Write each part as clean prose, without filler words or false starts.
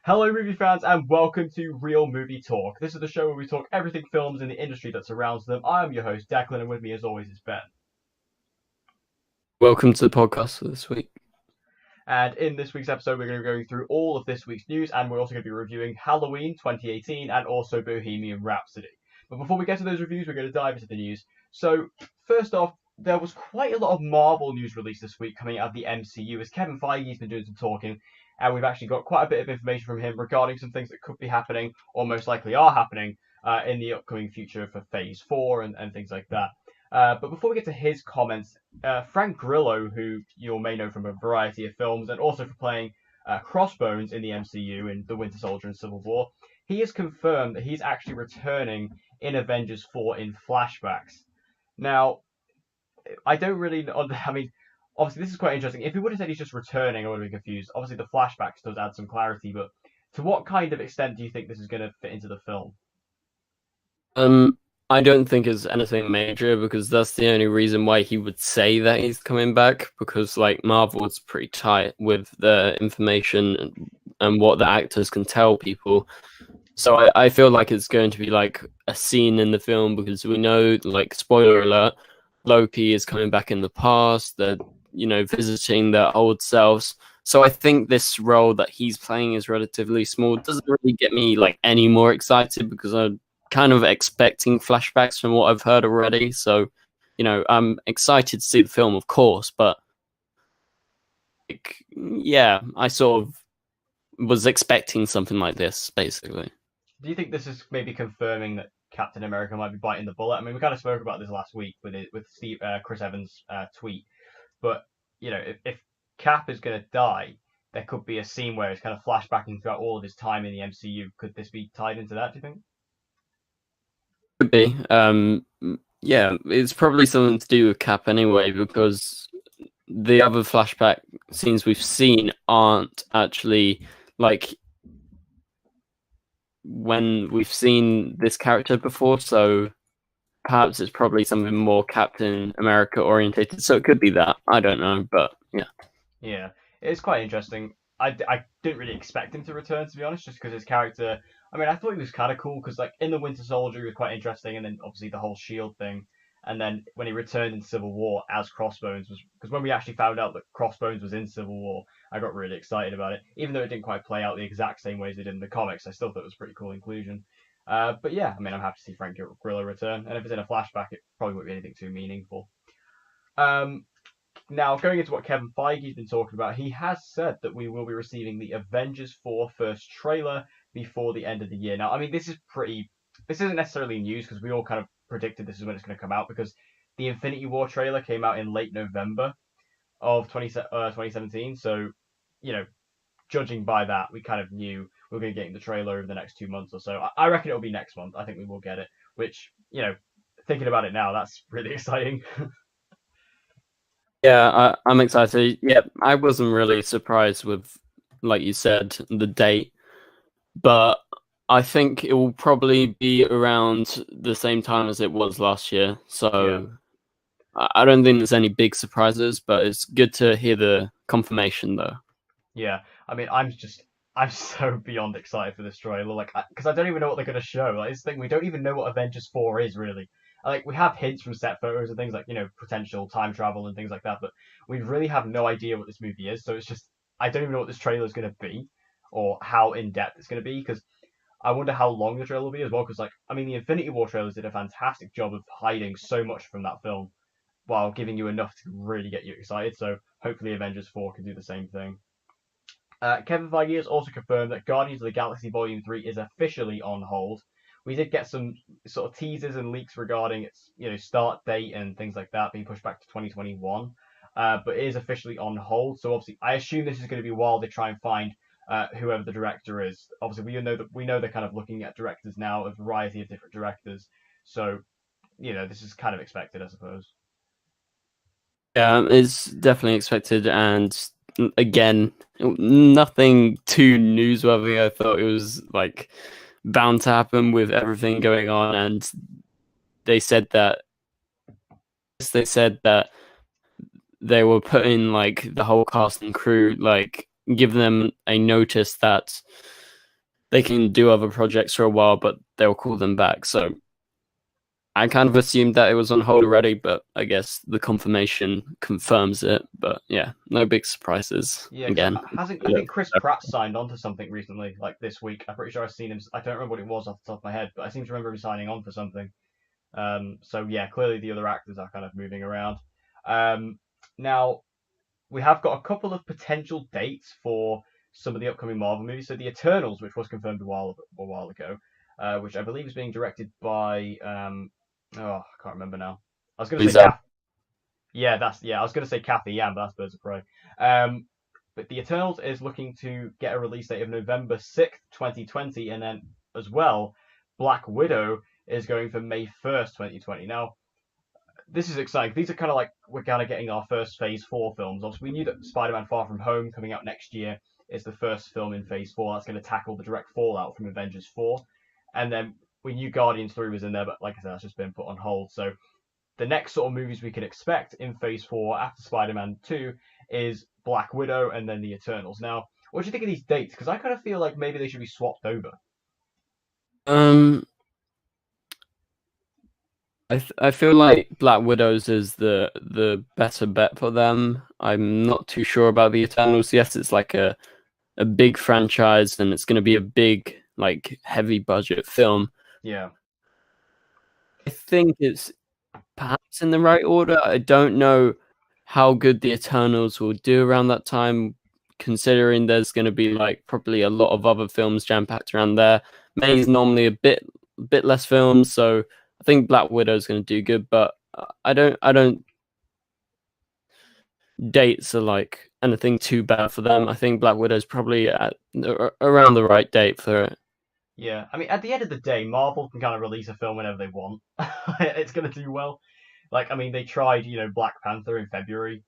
Hello, movie fans, and welcome to Real Movie Talk. This is the show where we talk everything films and the industry that surrounds them. I am your host, Declan, and with me, as always, is Ben. Welcome to the podcast for this week. And in this week's episode, we're going to be going through all of this week's news, and we're also going to be reviewing Halloween 2018 and also Bohemian Rhapsody. But before we get to those reviews, we're going to dive into the news. So, first off, there was quite a lot of Marvel news released this week coming out of the MCU, as Kevin Feige's been doing some talking, and we've actually got quite a bit of information from him regarding some things that could be happening, or most likely are happening, in the upcoming future for Phase 4 and things like that. But before we get to his comments, Frank Grillo, who you may know from a variety of films and also for playing Crossbones in the MCU in The Winter Soldier and Civil War, he has confirmed that he's actually returning in Avengers 4 in flashbacks. Now, I don't really. I mean, obviously this is quite interesting. If he would have said he's just returning, I would have been confused. Obviously, the flashbacks does add some clarity, but to what kind of extent do you think this is going to fit into the film? Um, I don't think it's anything major because that's the only reason why he would say that he's coming back. Because like Marvel's pretty tight with the information and what the actors can tell people. So I feel like it's going to be like a scene in the film because we know, like, spoiler alert, Loki is coming back in the past. They're visiting their old selves. So I think this role that he's playing is relatively small. It doesn't really get me like any more excited because I'm kind of expecting flashbacks from what I've heard already. So, I'm excited to see the film, of course, but like, yeah, I sort of was expecting something like this, basically. Do you think this is maybe confirming that Captain America might be biting the bullet? I mean, we kind of spoke about this last week with Chris Evans' tweet, but if Cap is going to die, there could be a scene where it's kind of flashbacking throughout all of his time in the MCU. Could this be tied into that? Do you think? Could be. Yeah, it's probably something to do with Cap anyway, because the other flashback scenes we've seen aren't actually like when we've seen this character before, so perhaps it's probably something more Captain America orientated. So it could be that. I don't know, but yeah. Yeah, it's quite interesting. I didn't really expect him to return, to be honest, just because his character. I mean, I thought he was kind of cool because, like, in the Winter Soldier, he was quite interesting, and then obviously the whole Shield thing, and then when he returned in Civil War as Crossbones was because when we actually found out that Crossbones was in Civil War, I got really excited about it. Even though it didn't quite play out the exact same ways it did in the comics, I still thought it was a pretty cool inclusion. But yeah, I mean, I'm happy to see Frank Grillo return, and if it's in a flashback, it probably won't be anything too meaningful. Um, Now, going into what Kevin Feige's been talking about, he has said that we will be receiving the Avengers 4 first trailer before the end of the year. Now, I mean, this isn't necessarily news because we all kind of predicted this is when it's going to come out because the Infinity War trailer came out in late November of 2017. So, you know, judging by that, we kind of knew we were going to get the trailer over the next 2 months or so. I reckon it'll be next month. I think we will get it, which, thinking about it now, that's really exciting. Yeah, I'm excited. Yeah, I wasn't really surprised with, like you said, the date, but I think it will probably be around the same time as it was last year. Yeah. So I don't think there's any big surprises, but it's good to hear the confirmation, though. Yeah, I mean, I'm so beyond excited for this trailer, like, because I don't even know what they're gonna show. Like, this thing, we don't even know what Avengers 4 is really. Like, we have hints from set photos and things like, potential time travel and things like that, but we really have no idea what this movie is. So it's just, I don't even know what this trailer is gonna be, or how in depth it's gonna be, because I wonder how long the trailer will be as well. Because, like, I mean, the Infinity War trailers did a fantastic job of hiding so much from that film while giving you enough to really get you excited. So hopefully, Avengers 4 can do the same thing. Kevin Feige has also confirmed that Guardians of the Galaxy Volume 3 is officially on hold. We did get some sort of teasers and leaks regarding its start date and things like that being pushed back to 2021, but it is officially on hold. So obviously, I assume this is going to be while they try and find whoever the director is. Obviously, we know they're kind of looking at directors now, a variety of different directors. So this is kind of expected, I suppose. Yeah, it's definitely expected, and again, nothing too newsworthy. I thought it was like bound to happen with everything going on, and they said that they said that they were putting like the whole cast and crew, like give them a notice that they can do other projects for a while, but they'll call them back. So I kind of assumed that it was on hold already, but I guess the confirmation confirms it. But yeah, no big surprises. Yeah, because Again, hasn't I think Chris Pratt signed on to something recently, like this week. I'm pretty sure I've seen him. I don't remember what it was off the top of my head, but I seem to remember him signing on for something. So yeah, clearly the other actors are kind of moving around. Now we have got a couple of potential dates for some of the upcoming Marvel movies. So the Eternals, which was confirmed a while ago, which I believe is being directed by I can't remember now. I was going to say Please out. Kath. Yeah. I was going to say Kathy Yan, but that's Birds of Prey. Um, but the Eternals is looking to get a release date of November 6th, 2020, and then as well, Black Widow is going for May 1st, 2020. Now, this is exciting. These are kind of like we're kind of getting our first Phase 4 films. Obviously, we knew that Spider-Man: Far From Home coming out next year is the first film in Phase 4 that's going to tackle the direct fallout from Avengers 4, and then we knew Guardians 3 was in there, but like I said, that's just been put on hold. So the next sort of movies we can expect in Phase 4 after Spider-Man 2 is Black Widow and then the Eternals. Now, what do you think of these dates? Because I kind of feel like maybe they should be swapped over. Um, I feel like Black Widows is the better bet for them. I'm not too sure about the Eternals. Yes, it's like a big franchise and it's going to be a big like heavy budget film. Yeah, I think it's perhaps in the right order. I don't know how good the Eternals will do around that time, considering there's going to be like probably a lot of other films jam packed around there. May's normally a bit less films, so I think Black Widow is going to do good. But I don't dates are like anything too bad for them. I think Black Widow is probably at around the right date for it. yeah. I mean, at the end of the day, Marvel can kind of release a film whenever they want. It's going to do well. Like, I mean, they tried, Black Panther in February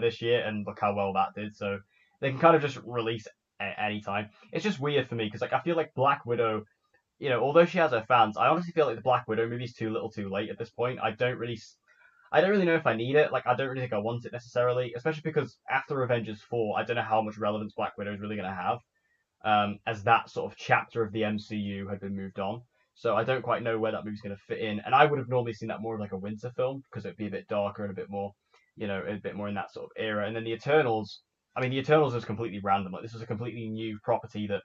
this year, and look how well that did. So they can kind of just release any time. It's just weird for me because, like, I feel like Black Widow, although she has her fans, I honestly feel like the Black Widow movie's too little, too late at this point. I don't really know if I need it. Like, I don't really think I want it necessarily, especially because after Avengers 4, I don't know how much relevance Black Widow is really going to have, as that sort of chapter of the MCU had been moved on. So I don't quite know where that movie's going to fit in. And I would have normally seen that more of like a winter film because it'd be a bit darker and a bit more, a bit more in that sort of era. And then the Eternals, I mean, the Eternals is completely random. Like this is a completely new property that,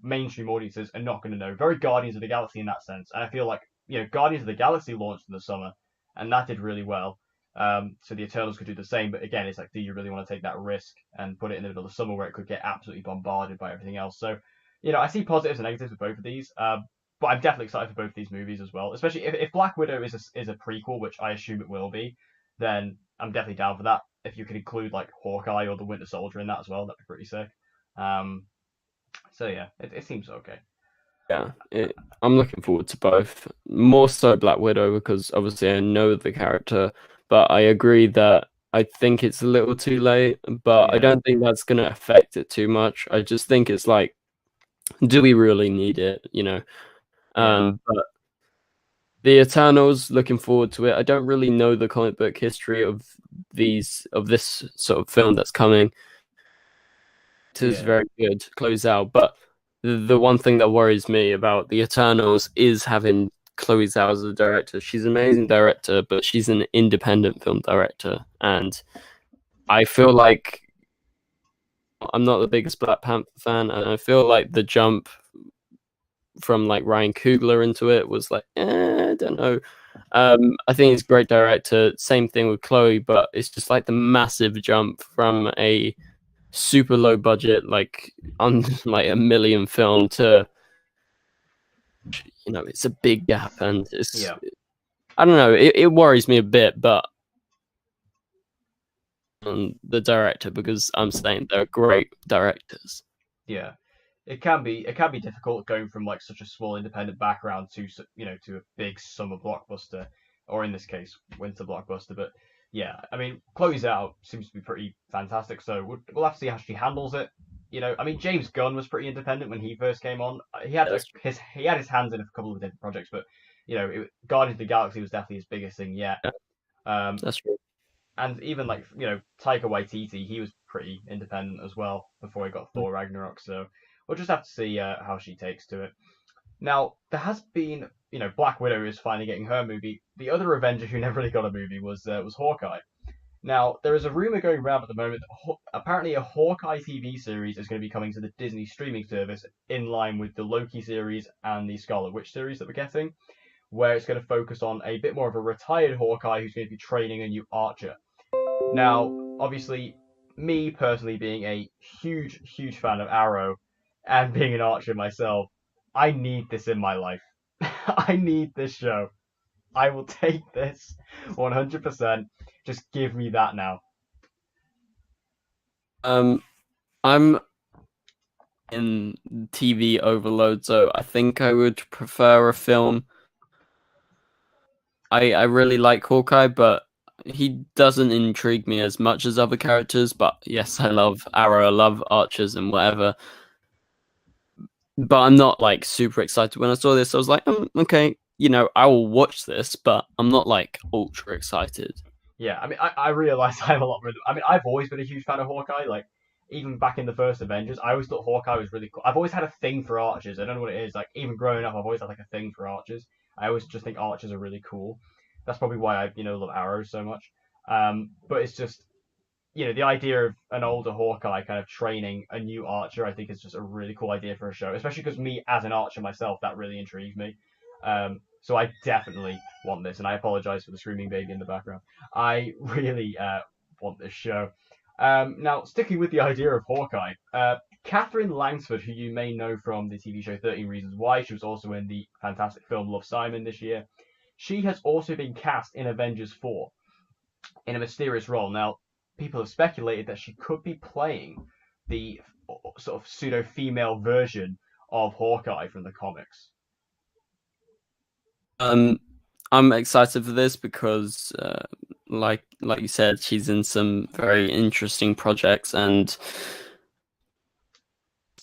mainstream audiences are not going to know. Very Guardians of the Galaxy in that sense. And I feel like, Guardians of the Galaxy launched in the summer and that did really well. So the Eternals could do the same, but again, it's like, do you really want to take that risk and put it in the middle of the summer where it could get absolutely bombarded by everything else? So, I see positives and negatives with both of these, but I'm definitely excited for both of these movies as well. Especially if Black Widow is a prequel, which I assume it will be, then I'm definitely down for that. If you could include like Hawkeye or the Winter Soldier in that as well, that'd be pretty sick. Um, so yeah, it seems okay. Yeah, I'm looking forward to both. More so Black Widow because obviously I know the character, but I agree that I think it's a little too late, but I Yeah, don't think that's going to affect it too much. I just think it's like, do we really need it? yeah, But the Eternals, looking forward to it. I don't really know the comic book history of this sort of film that's coming. It is yeah, very good to close out, but the one thing that worries me about the Eternals is having Chloe Zhao as a director. She's an amazing director, but she's an independent film director, and I feel like I'm not the biggest Black Panther fan, and I feel like the jump from like Ryan Coogler into it was like, I don't know. I think he's a great director. Same thing with Chloe, but it's just like the massive jump from a super low budget, like on like a million film to it's a big gap, and it's yeah. I don't know. It worries me a bit, but on the director because I'm saying they're great directors. Yeah, it can be difficult going from like such a small independent background to to a big summer blockbuster, or in this case, winter blockbuster. But yeah, I mean, Close Out seems to be pretty fantastic. So we'll have to see how she handles it. I mean, James Gunn was pretty independent when he first came on. He had Yeah, that's his hands in a couple of different projects, but Guardians of the Galaxy was definitely his biggest thing yet. yeah, Um, that's true. and even like Taika Waititi, he was pretty independent as well before he got Thor Ragnarok. So we'll just have to see how she takes to it. Now, there has been, Black Widow is finally getting her movie. The other Avenger who never really got a movie was Hawkeye. Now, there is a rumor going around at the moment that apparently a Hawkeye TV series is going to be coming to the Disney streaming service in line with the Loki series and the Scarlet Witch series that we're getting, where it's going to focus on a bit more of a retired Hawkeye who's going to be training a new archer. Now, obviously, me personally being a huge, huge fan of Arrow and being an archer myself, I need this in my life. I need this show. I will take this 100%. Just give me that now. Um, I'm in TV overload, so I think I would prefer a film. I really like Hawkeye, but he doesn't intrigue me as much as other characters. But yes, I love Arrow, I love Archers and whatever. But I'm not like super excited when I saw this. I was like, okay, I will watch this, but I'm not like ultra excited. Yeah, I mean, I realize I'm a lot more. I mean, I've always been a huge fan of Hawkeye. Like, even back in the first Avengers, I always thought Hawkeye was really cool. I've always had a thing for archers. I don't know what it is. Like, even growing up, I've always had like a thing for archers. I always just think archers are really cool. That's probably why I, love arrows so much. But it's just, the idea of an older Hawkeye kind of training a new archer, I think is just a really cool idea for a show, especially because me as an archer myself, that really intrigues me. So I definitely want this, and I apologize for the screaming baby in the background. I really want this show. Now, sticking with the idea of Hawkeye, Catherine Langsford, who you may know from the TV show 13 Reasons Why, she was also in the fantastic film Love, Simon this year. She has also been cast in Avengers 4 in a mysterious role. Now, people have speculated that she could be playing the sort of pseudo female version of Hawkeye from the comics. I'm excited for this because, like you said, she's in some very interesting projects, and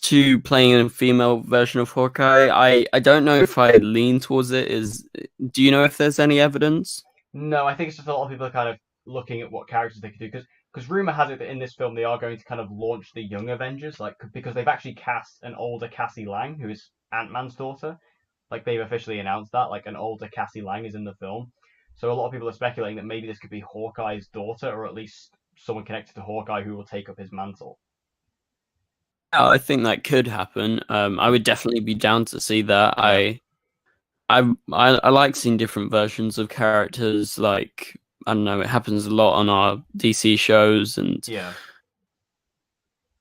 to playing a female version of Hawkeye, I don't know if I lean towards it. Do you know if there's any evidence? No, I think it's just a lot of people are kind of looking at what characters they could do because rumor has it that in this film they are going to kind of launch the young Avengers, like because they've actually cast an older Cassie Lang, who is Ant-Man's daughter. Like they've officially announced that, like an older Cassie Lang is in the film. So a lot of people are speculating that maybe this could be Hawkeye's daughter, or at least someone connected to Hawkeye who will take up his mantle. Yeah, I think that could happen. I would definitely be down to see that. Yeah, I like seeing different versions of characters. Like, I don't know, it happens a lot on our DC shows, and yeah,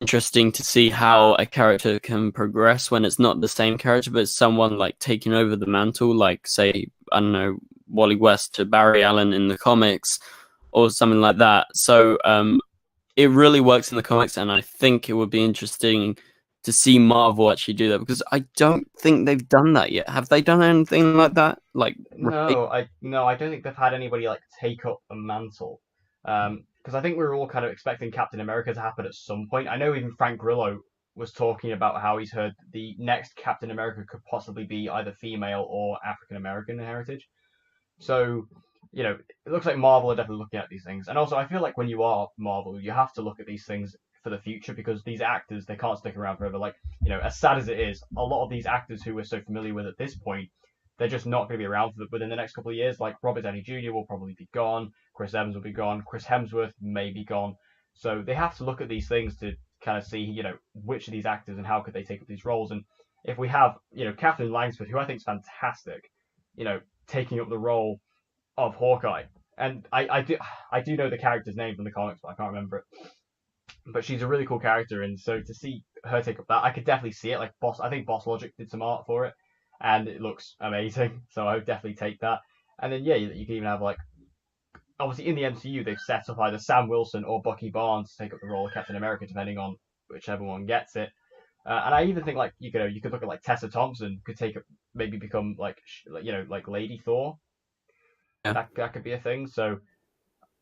interesting to see how a character can progress when it's not the same character, but it's someone like taking over the mantle. Like, say, I don't know, Wally West to Barry Allen in the comics, or something like that. So, it really works in the comics, and I think it would be interesting to see Marvel actually do that, because I don't think they've done that yet. Have they done anything like that? Like, right? no, I don't think they've had anybody like take up the mantle. Because I think we were all kind of expecting Captain America to happen at some point. I know even Frank Grillo was talking about how he's heard the next Captain America could possibly be either female or African American in heritage. So, it looks like Marvel are definitely looking at these things. And also, I feel like when you are Marvel, you have to look at these things for the future because these actors, they can't stick around forever. Like, as sad as it is, a lot of these actors who we're so familiar with at this point, they're just not going to be around within the next couple of years. Like, Robert Downey Jr. will probably be gone. Chris Evans will be gone. Chris Hemsworth may be gone. So they have to look at these things to kind of see, which of these actors and how could they take up these roles. And if we have, Catherine Langsford, who I think is fantastic, taking up the role of Hawkeye. And I do know the character's name from the comics, but I can't remember it. But she's a really cool character, and so to see her take up that, I could definitely see it. Like I think Boss Logic did some art for it, and it looks amazing. So I would definitely take that. And then yeah, you can even have like obviously in the MCU they've set up either Sam Wilson or Bucky Barnes to take up the role of Captain America, depending on whichever one gets it. And I even think like you could look at like Tessa Thompson could take up maybe become like Lady Thor. Yeah. That could be a thing. So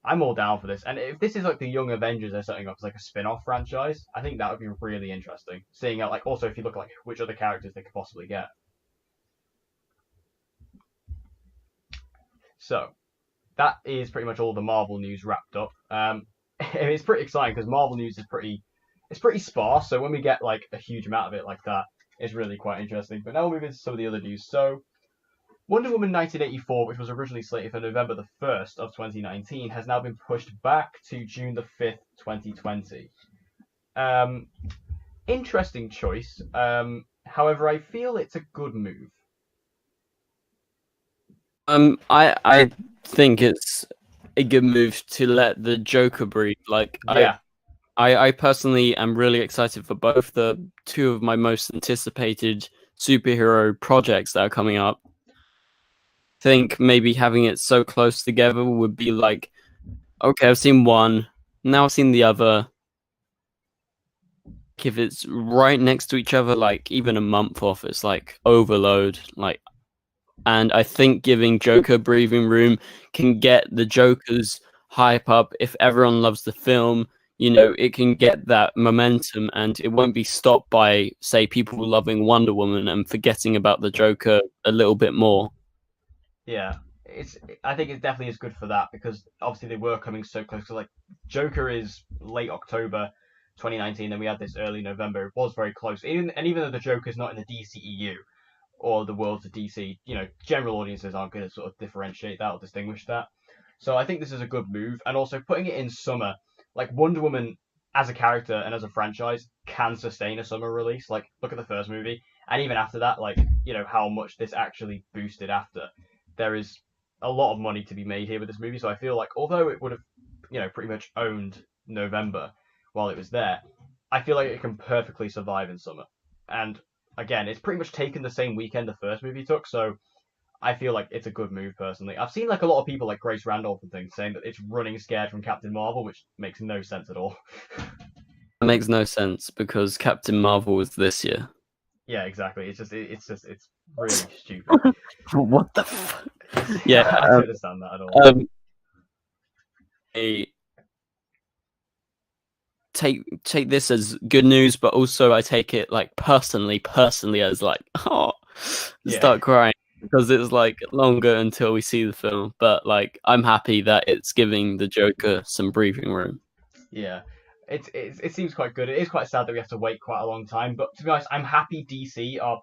I'm all down for this. And if this is like the Young Avengers they're setting up as like a spin-off franchise, I think that would be really interesting. Seeing out like also if you look at like which other characters they could possibly get. So that is pretty much all the Marvel news wrapped up. It's pretty exciting because Marvel news is pretty it's pretty sparse. So when we get like a huge amount of it like that, it's really quite interesting. But now we'll move into some of the other news. So Wonder Woman 1984, which was originally slated for November the 1st of 2019, has now been pushed back to June the 5th, 2020. Um, Interesting choice. However, I feel it's a good move. I think it's a good move to let the Joker breathe. Like Yeah, I personally am really excited for both the two of my most anticipated superhero projects that are coming up. Think maybe having it so close together would be like, okay, I've seen one, now I've seen the other. If it's right next to each other, like even a month off, it's like overload. Like, and I think giving Joker breathing room can get the Joker's hype up. If everyone loves the film, it can get that momentum, and it won't be stopped by, say, people loving Wonder Woman and forgetting about the Joker a little bit more. yeah. It's. I think it definitely is good for that because obviously they were coming so close. 'Cause, like Joker is late October 2019, and we had this early November. It was very close. Even though the Joker's not in the DCEU or the worlds of DC, general audiences aren't going to sort of differentiate that or distinguish that. So I think this is a good move, and also putting it in summer, like Wonder Woman as a character and as a franchise can sustain a summer release. Like look at the first movie, and even after that, like how much this actually boosted after. There is a lot of money to be made here with this movie, so I feel like although it would have pretty much owned November while it was there, I feel like it can perfectly survive in summer. And again, it's pretty much taken the same weekend the first movie took, so I feel like it's a good move personally. I've seen like a lot of people like Grace Randolph and things saying that it's running scared from Captain Marvel, which makes no sense at all. It makes no sense because Captain Marvel was this year. Yeah, exactly. It's really stupid. What the Yeah, I don't understand that at all. I take this as good news, but also I take it like personally as like, oh, Yeah, start crying because it's like longer until we see the film. But like, I'm happy that it's giving the Joker some breathing room. yeah. It seems quite good. It is quite sad that we have to wait quite a long time, but to be honest, I'm happy DC are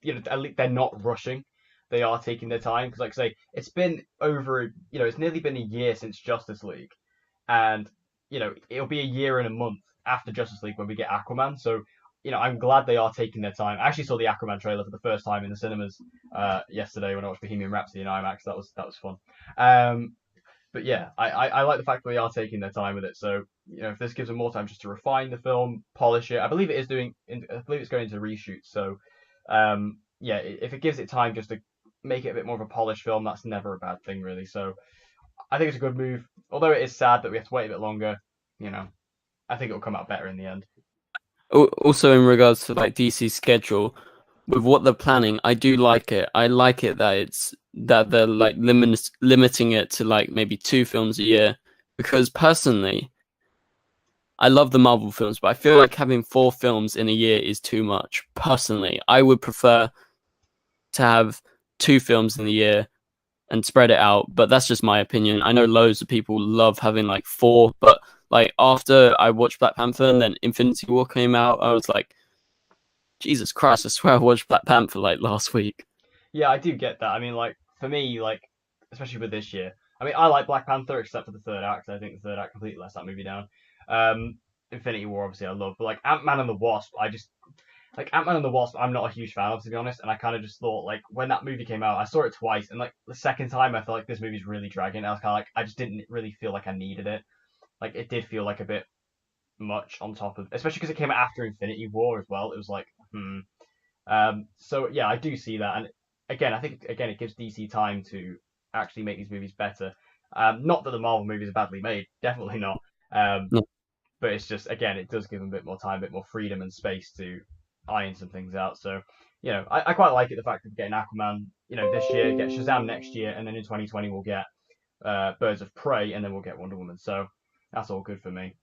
at least they're not rushing. They are taking their time because, like I say, it's been over. It's nearly been a year since Justice League, and it'll be a year and a month after Justice League when we get Aquaman. So I'm glad they are taking their time. I actually saw the Aquaman trailer for the first time in the cinemas yesterday when I watched Bohemian Rhapsody in IMAX. That was fun. But yeah, I like the fact that they are taking their time with it. So if this gives them more time just to refine the film, polish it, I believe it is doing. I believe it's going into reshoot. So yeah, if it gives it time just to make it a bit more of a polished film, that's never a bad thing really. So I think it's a good move. Although it is sad that we have to wait a bit longer, you know, I think it'll come out better in the end. Also, in regards to like DC's schedule, with what they're planning, I do like it. I like it that they're like limiting it to like maybe 2 films a year. Because personally, I love the Marvel films, but I feel like having 4 films in a year is too much. Personally, I would prefer to have 2 films in the year and spread it out. But that's just my opinion. I know loads of people love having like 4, but like after I watched Black Panther and then Infinity War came out, I was like, Jesus Christ! I swear I watched Black Panther like last week. Yeah, I do get that. I mean, like for me, like especially with this year, I mean, I like Black Panther except for the third act. I think the third act completely lets that movie down. Infinity War, obviously, I love, but like Ant Man and the Wasp, I just like Ant Man and the Wasp. I'm not a huge fan of, to be honest, and I kind of just thought like when that movie came out, I saw it twice, and like the second time, I felt like this movie's really dragging. I was kind of like, I just didn't really feel like I needed it. Like it did feel like a bit much on top of, especially because it came after Infinity War as well. It was like, hmm. So yeah, I do see that, and again, I think again it gives DC time to actually make these movies better. Not that the Marvel movies are badly made, definitely not. Um, No, but it's just again, it does give them a bit more time, a bit more freedom and space to iron some things out. So I quite like it the fact of getting Aquaman, this year, get Shazam next year, and then in 2020 we'll get Birds of Prey, and then we'll get Wonder Woman. So that's all good for me.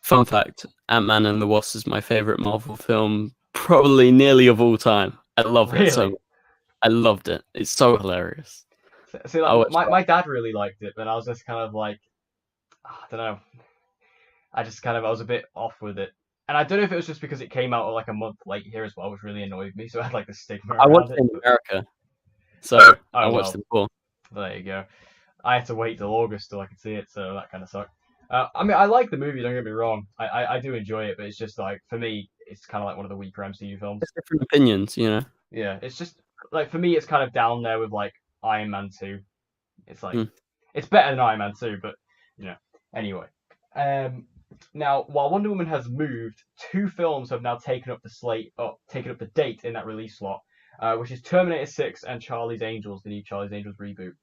fun fact: Ant-Man and the Wasp is my favorite Marvel film, probably nearly of all time. I love it so Really. much. I loved it. It's so hilarious. See, I like watched my dad really liked it, but I was just kind of like, I don't know. I just kind of I was a bit off with it. And I don't know if it was just because it came out like a month late here as well, which really annoyed me. So I had like the stigma I watched around it. it in But America, so oh, I oh watched well, it before. there you go. I had to wait till August till I could see it, so that kind of sucked. I mean, I like the movie. Don't get me wrong. I do enjoy it, but it's just like for me, it's kind of like one of the weaker MCU films. There's different opinions, you know. Yeah, it's just like for me, it's kind of down there with like Iron Man 2. It's like Hmm. it's better than Iron Man 2, but you know. Anyway, um, now while Wonder Woman has moved, two films have now taken up the slate, or taken up the date in that release slot, which is Terminator 6 and Charlie's Angels, the new Charlie's Angels reboot.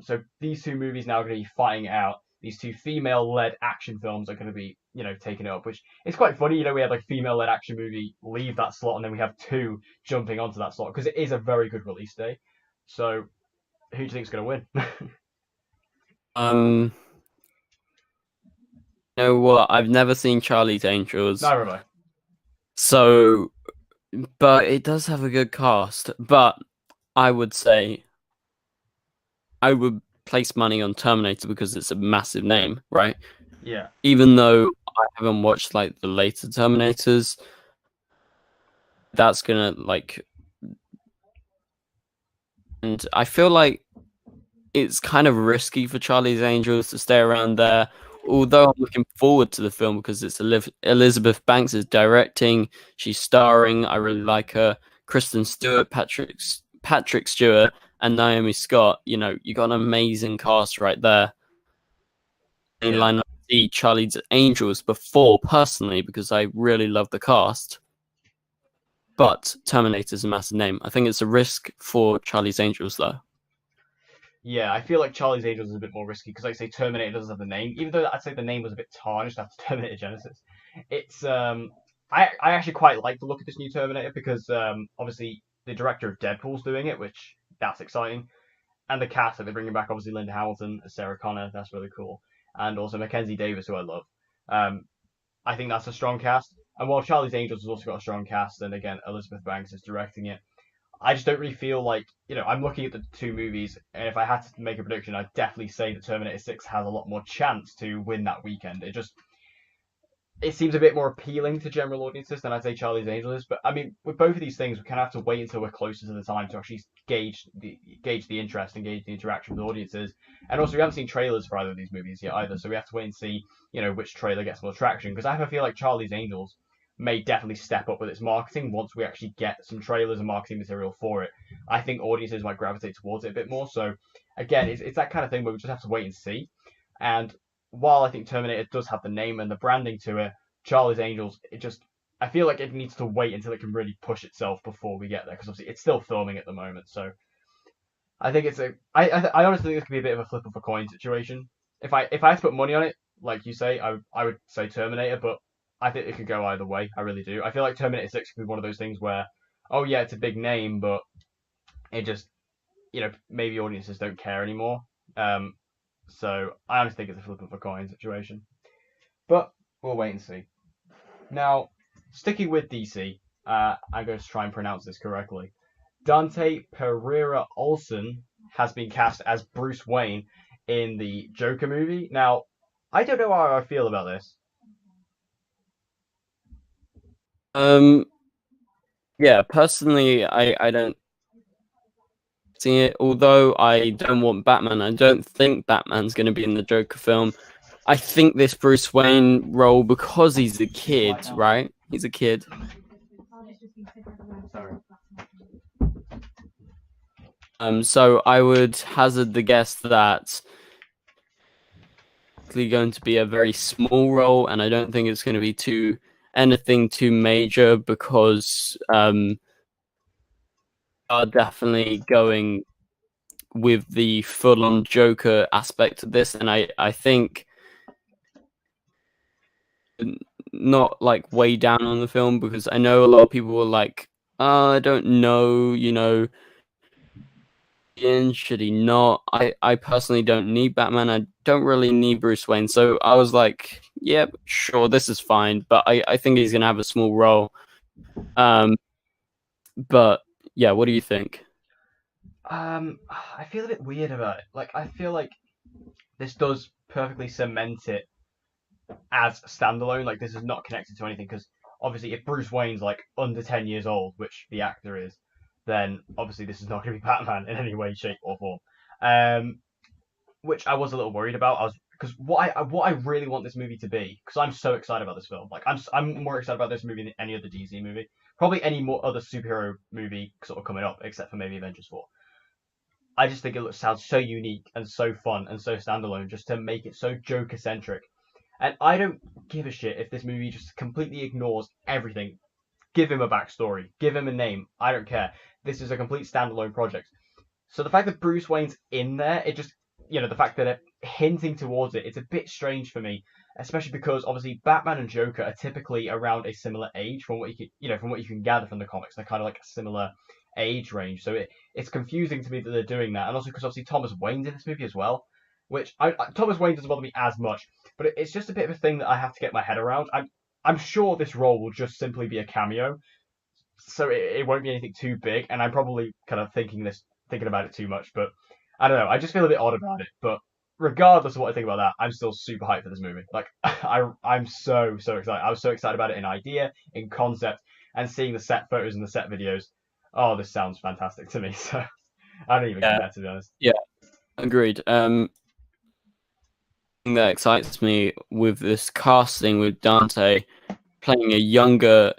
So these two movies now are going to be fighting it out. These two female-led action films are going to be, taking it up, which is quite funny. We had like female-led action movie leave that slot, and then we have two jumping onto that slot because it is a very good release day. So who do you think is going to win? Um, you know what? I've never seen Charlie's Angels, Neither have I. so but it does have a good cast. But I would say I would place money on Terminator because it's a massive name, right? Yeah, Even though I haven't watched like the later Terminators, that's gonna like, and I feel like it's kind of risky for Charlie's Angels to stay around there. Although I'm looking forward to the film because it's Elizabeth Banks is directing, she's starring. I really like her. Kristen Stewart, Patrick Stewart, and Naomi Scott. You know, you got an amazing cast right there. In yeah. line up to see Charlie's Angels before personally because I really love the cast. But Terminator's a massive name. I think it's a risk for Charlie's Angels though. Yeah, I feel like Charlie's Angels is a bit more risky because, like, say, Terminator doesn't have the name, even though I'd say the name was a bit tarnished after Terminator Genesis. It's I actually quite like the look of this new Terminator because obviously the director of Deadpool's doing it, which that's exciting, and the cast that they're bringing back, obviously Linda Hamilton as Sarah Connor, that's really cool, and also Mackenzie Davis, who I love. Um, I think that's a strong cast, and while Charlie's Angels has also got a strong cast, and again Elizabeth Banks is directing it. I just don't really feel like, I'm looking at the two movies, and if I had to make a prediction, I'd definitely say that Terminator 6 has a lot more chance to win that weekend. It seems a bit more appealing to general audiences than I'd say Charlie's Angels is. But I mean, with both of these things, we kind of have to wait until we're closer to the time to actually gauge the interest and gauge the interaction with audiences. And also, we haven't seen trailers for either of these movies yet either, so we have to wait and see, which trailer gets more traction. Because I have a feel like Charlie's Angels may definitely step up with its marketing once we actually get some trailers and marketing material for it. I think audiences might gravitate towards it a bit more. So again, it's that kind of thing where we just have to wait and see. And while I think Terminator does have the name and the branding to it, Charlie's Angels, I feel like it needs to wait until it can really push itself before we get there because obviously it's still filming at the moment. So I think I honestly think this could be a bit of a flip of a coin situation. If I had to put money on it, like you say, I would say Terminator, but I think it could go either way. I really do. I feel like Terminator 6 could be one of those things where, oh yeah, it's a big name, but it just maybe audiences don't care anymore. Um, so I honestly think it's a flip of a coin situation. But we'll wait and see. Now, sticking with DC, I'm going to try and pronounce this correctly. Dante Pereira Olsen has been cast as Bruce Wayne in the Joker movie. Now, I don't know how I feel about this. Um, yeah, personally, I don't see it. Although I don't want Batman, I don't think Batman's going to be in the Joker film. I think this Bruce Wayne role because he's a kid, right? He's a kid. Sorry. So I would hazard the guess that it's going to be a very small role, and I don't think it's going to be anything too major because are definitely going with the full-on Joker aspect of this, and I think not like way down on the film because I know a lot of people were like, I don't know, should he not? I personally don't need Batman. I don't really need Bruce Wayne. So I was like, yep, sure, this is fine. But I think he's gonna have a small role. But yeah, what do you think? I feel a bit weird about it. Like, I feel like this does perfectly cement it as standalone. Like this is not connected to anything because obviously if Bruce Wayne's like under 10 years old, which the actor is, then obviously this is not going to be Batman in any way, shape, or form. Um, which I was a little worried about. I was because what I really want this movie to be, because I'm so excited about this film. Like I'm more excited about this movie than any other DC movie, probably any more other superhero movie sort of coming up, except for maybe Avengers 4. I just think it sounds so unique and so fun and so standalone, just to make it so Joker centric. And I don't give a shit if this movie just completely ignores everything. Give him a backstory, give him a name. I don't care. This is a complete standalone project. So the fact that Bruce Wayne's in there, it just, the fact that it hinting towards it, it's a bit strange for me, especially because obviously Batman and Joker are typically around a similar age from what you can, from what you can gather from the comics. They're kind of like a similar age range. So it's confusing to me that they're doing that, and also because obviously Thomas Wayne's in this movie as well, which Thomas Wayne doesn't bother me as much, but it's just a bit of a thing that I have to get my head around. I'm sure this role will just simply be a cameo, so it won't be anything too big, and I'm probably kind of thinking about it too much, but I don't know. I just feel a bit odd about it. But regardless of what I think about that, I'm still super hyped for this movie. Like I'm so excited. I was so excited about it in idea, in concept, and seeing the set photos and the set videos. Oh, this sounds fantastic to me. So I don't even Yeah, care, to be honest. yeah, agreed. Thing that excites me with this casting with Dante playing a younger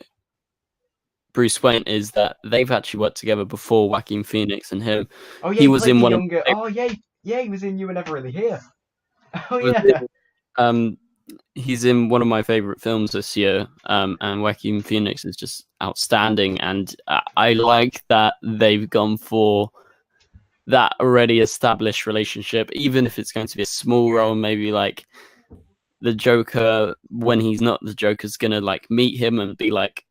Bruce Wayne is that they've actually worked together before, Joaquin Phoenix and him. Oh yeah, He he was played in the one of younger. my Oh yeah, he was in You Were Never Really Here. Oh was yeah. um he's in one of my favorite films this year. And Joaquin Phoenix is just outstanding, and I like that they've gone for that already established relationship, even if it's going to be a small role, maybe like the Joker when he's not the Joker's gonna like meet him and be like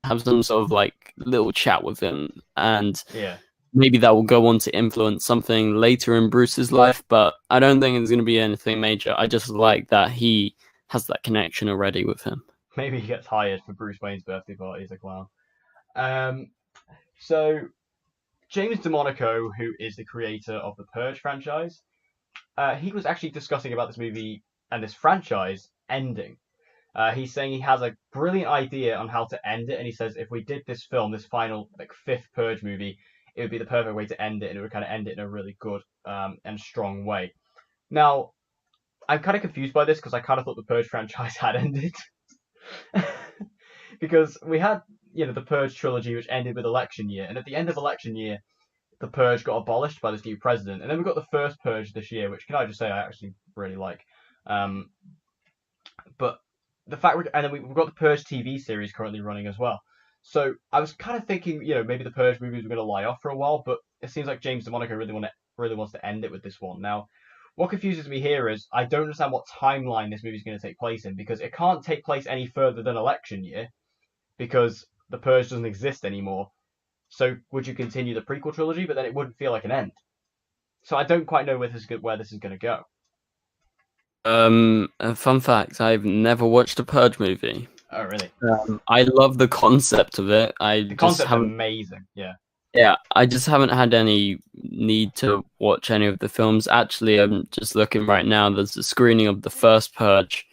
have some sort of like little chat with him, and Yeah. maybe that will go on to influence something later in Bruce's life. But I don't think it's gonna be anything major. I just like that he has that connection already with him. Maybe he gets hired for Bruce Wayne's birthday party as a clown. Um. So James DeMonaco, who is the creator of the Purge franchise, he was actually discussing about this movie and this franchise ending. He's saying he has a brilliant idea on how to end it, and he says if we did this film, this final like fifth Purge movie, it would be the perfect way to end it, and it would kind of end it in a really good and strong way. Now, I'm kind of confused by this because I kind of thought the Purge franchise had ended because we had the Purge trilogy, which ended with election year, and at the end of election year, the Purge got abolished by this new president, and then we got the first Purge this year, which can I just say I actually really like. Um, but the fact, and then we've got the Purge TV series currently running as well. So I was kind of thinking, maybe the Purge movies were going to lie off for a while, but it seems like James DeMonaco really wants to end it with this one. Now, what confuses me here is I don't understand what timeline this movie is going to take place in because it can't take place any further than election year because the Purge doesn't exist anymore. So would you continue the prequel trilogy, but then it wouldn't feel like an end? So I don't quite know where this is going to go. A fun fact: I've never watched a Purge movie. Oh, really? I love the concept of it. I The just concept's haven't. amazing. Yeah. Yeah, I just haven't had any need to watch any of the films. Actually, I'm just looking right now. There's a screening of the first Purge.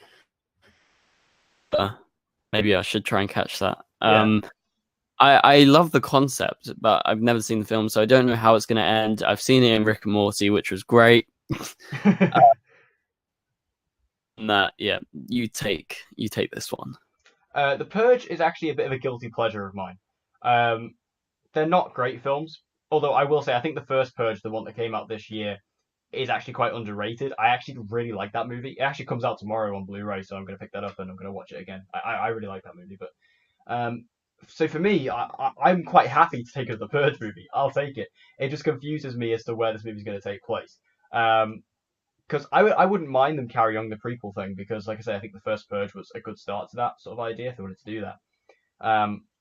Maybe I should try and catch that. Yeah. I love the concept, but I've never seen the film, so I don't know how it's going to end. I've seen it in Rick and Morty, which was great. That yeah, you take this one. The Purge is actually a bit of a guilty pleasure of mine. Um, they're not great films, although I will say I think the first Purge, the one that came out this year, is actually quite underrated. I actually really like that movie. It actually comes out tomorrow on Blu-ray, so I'm going to pick that up and I'm going to watch it again. I really like that movie, but so for me, I'm quite happy to take it as the Purge movie. I'll take it. It just confuses me as to where this movie's going to take place. Because I wouldn't mind them carrying on the prequel thing because, like I say, I think the first Purge was a good start to that sort of idea if they wanted to do that.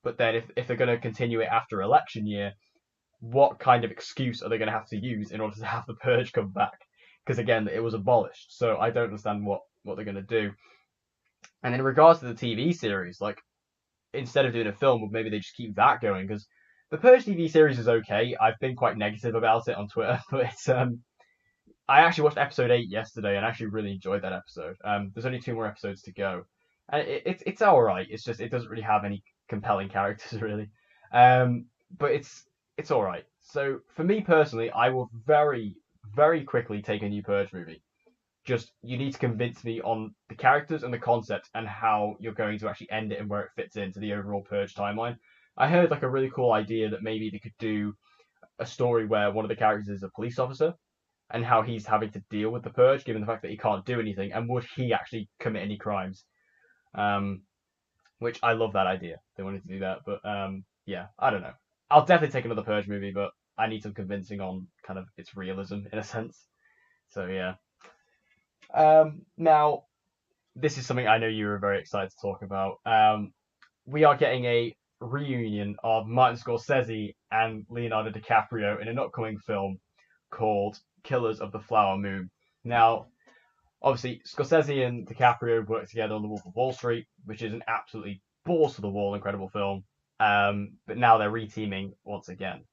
But then if they're going to continue it after election year, what kind of excuse are they going to have to use in order to have the Purge come back? Because again, it was abolished, so I don't understand what they're going to do. And in regards to the TV series, like instead of doing a film, maybe they just keep that going because the Purge TV series is okay. I've been quite negative about it on Twitter, but I actually watched episode 8 yesterday and actually really enjoyed that episode. There's only two more episodes to go, and it's all right. It's just it doesn't really have any compelling characters really, but it's all right. So for me personally, I will very quickly take a new Purge movie. Just you need to convince me on the characters and the concept and how you're going to actually end it and where it fits into the overall Purge timeline. I heard like a really cool idea that maybe they could do a story where one of the characters is a police officer and how he's having to deal with the purge, given the fact that he can't do anything, and would he actually commit any crimes? Um, which I love that idea. They wanted to do that, but yeah, I don't know. I'll definitely take another purge movie, but I need some convincing on kind of its realism in a sense. So yeah. Now this is something I know you were very excited to talk about. We are getting a reunion of Martin Scorsese and Leonardo DiCaprio in an upcoming film called Killers of the Flower Moon. Now, obviously, Scorsese and DiCaprio worked together on The Wolf of Wall Street, which is an absolutely balls to the wall, incredible film. But now they're reteaming once again.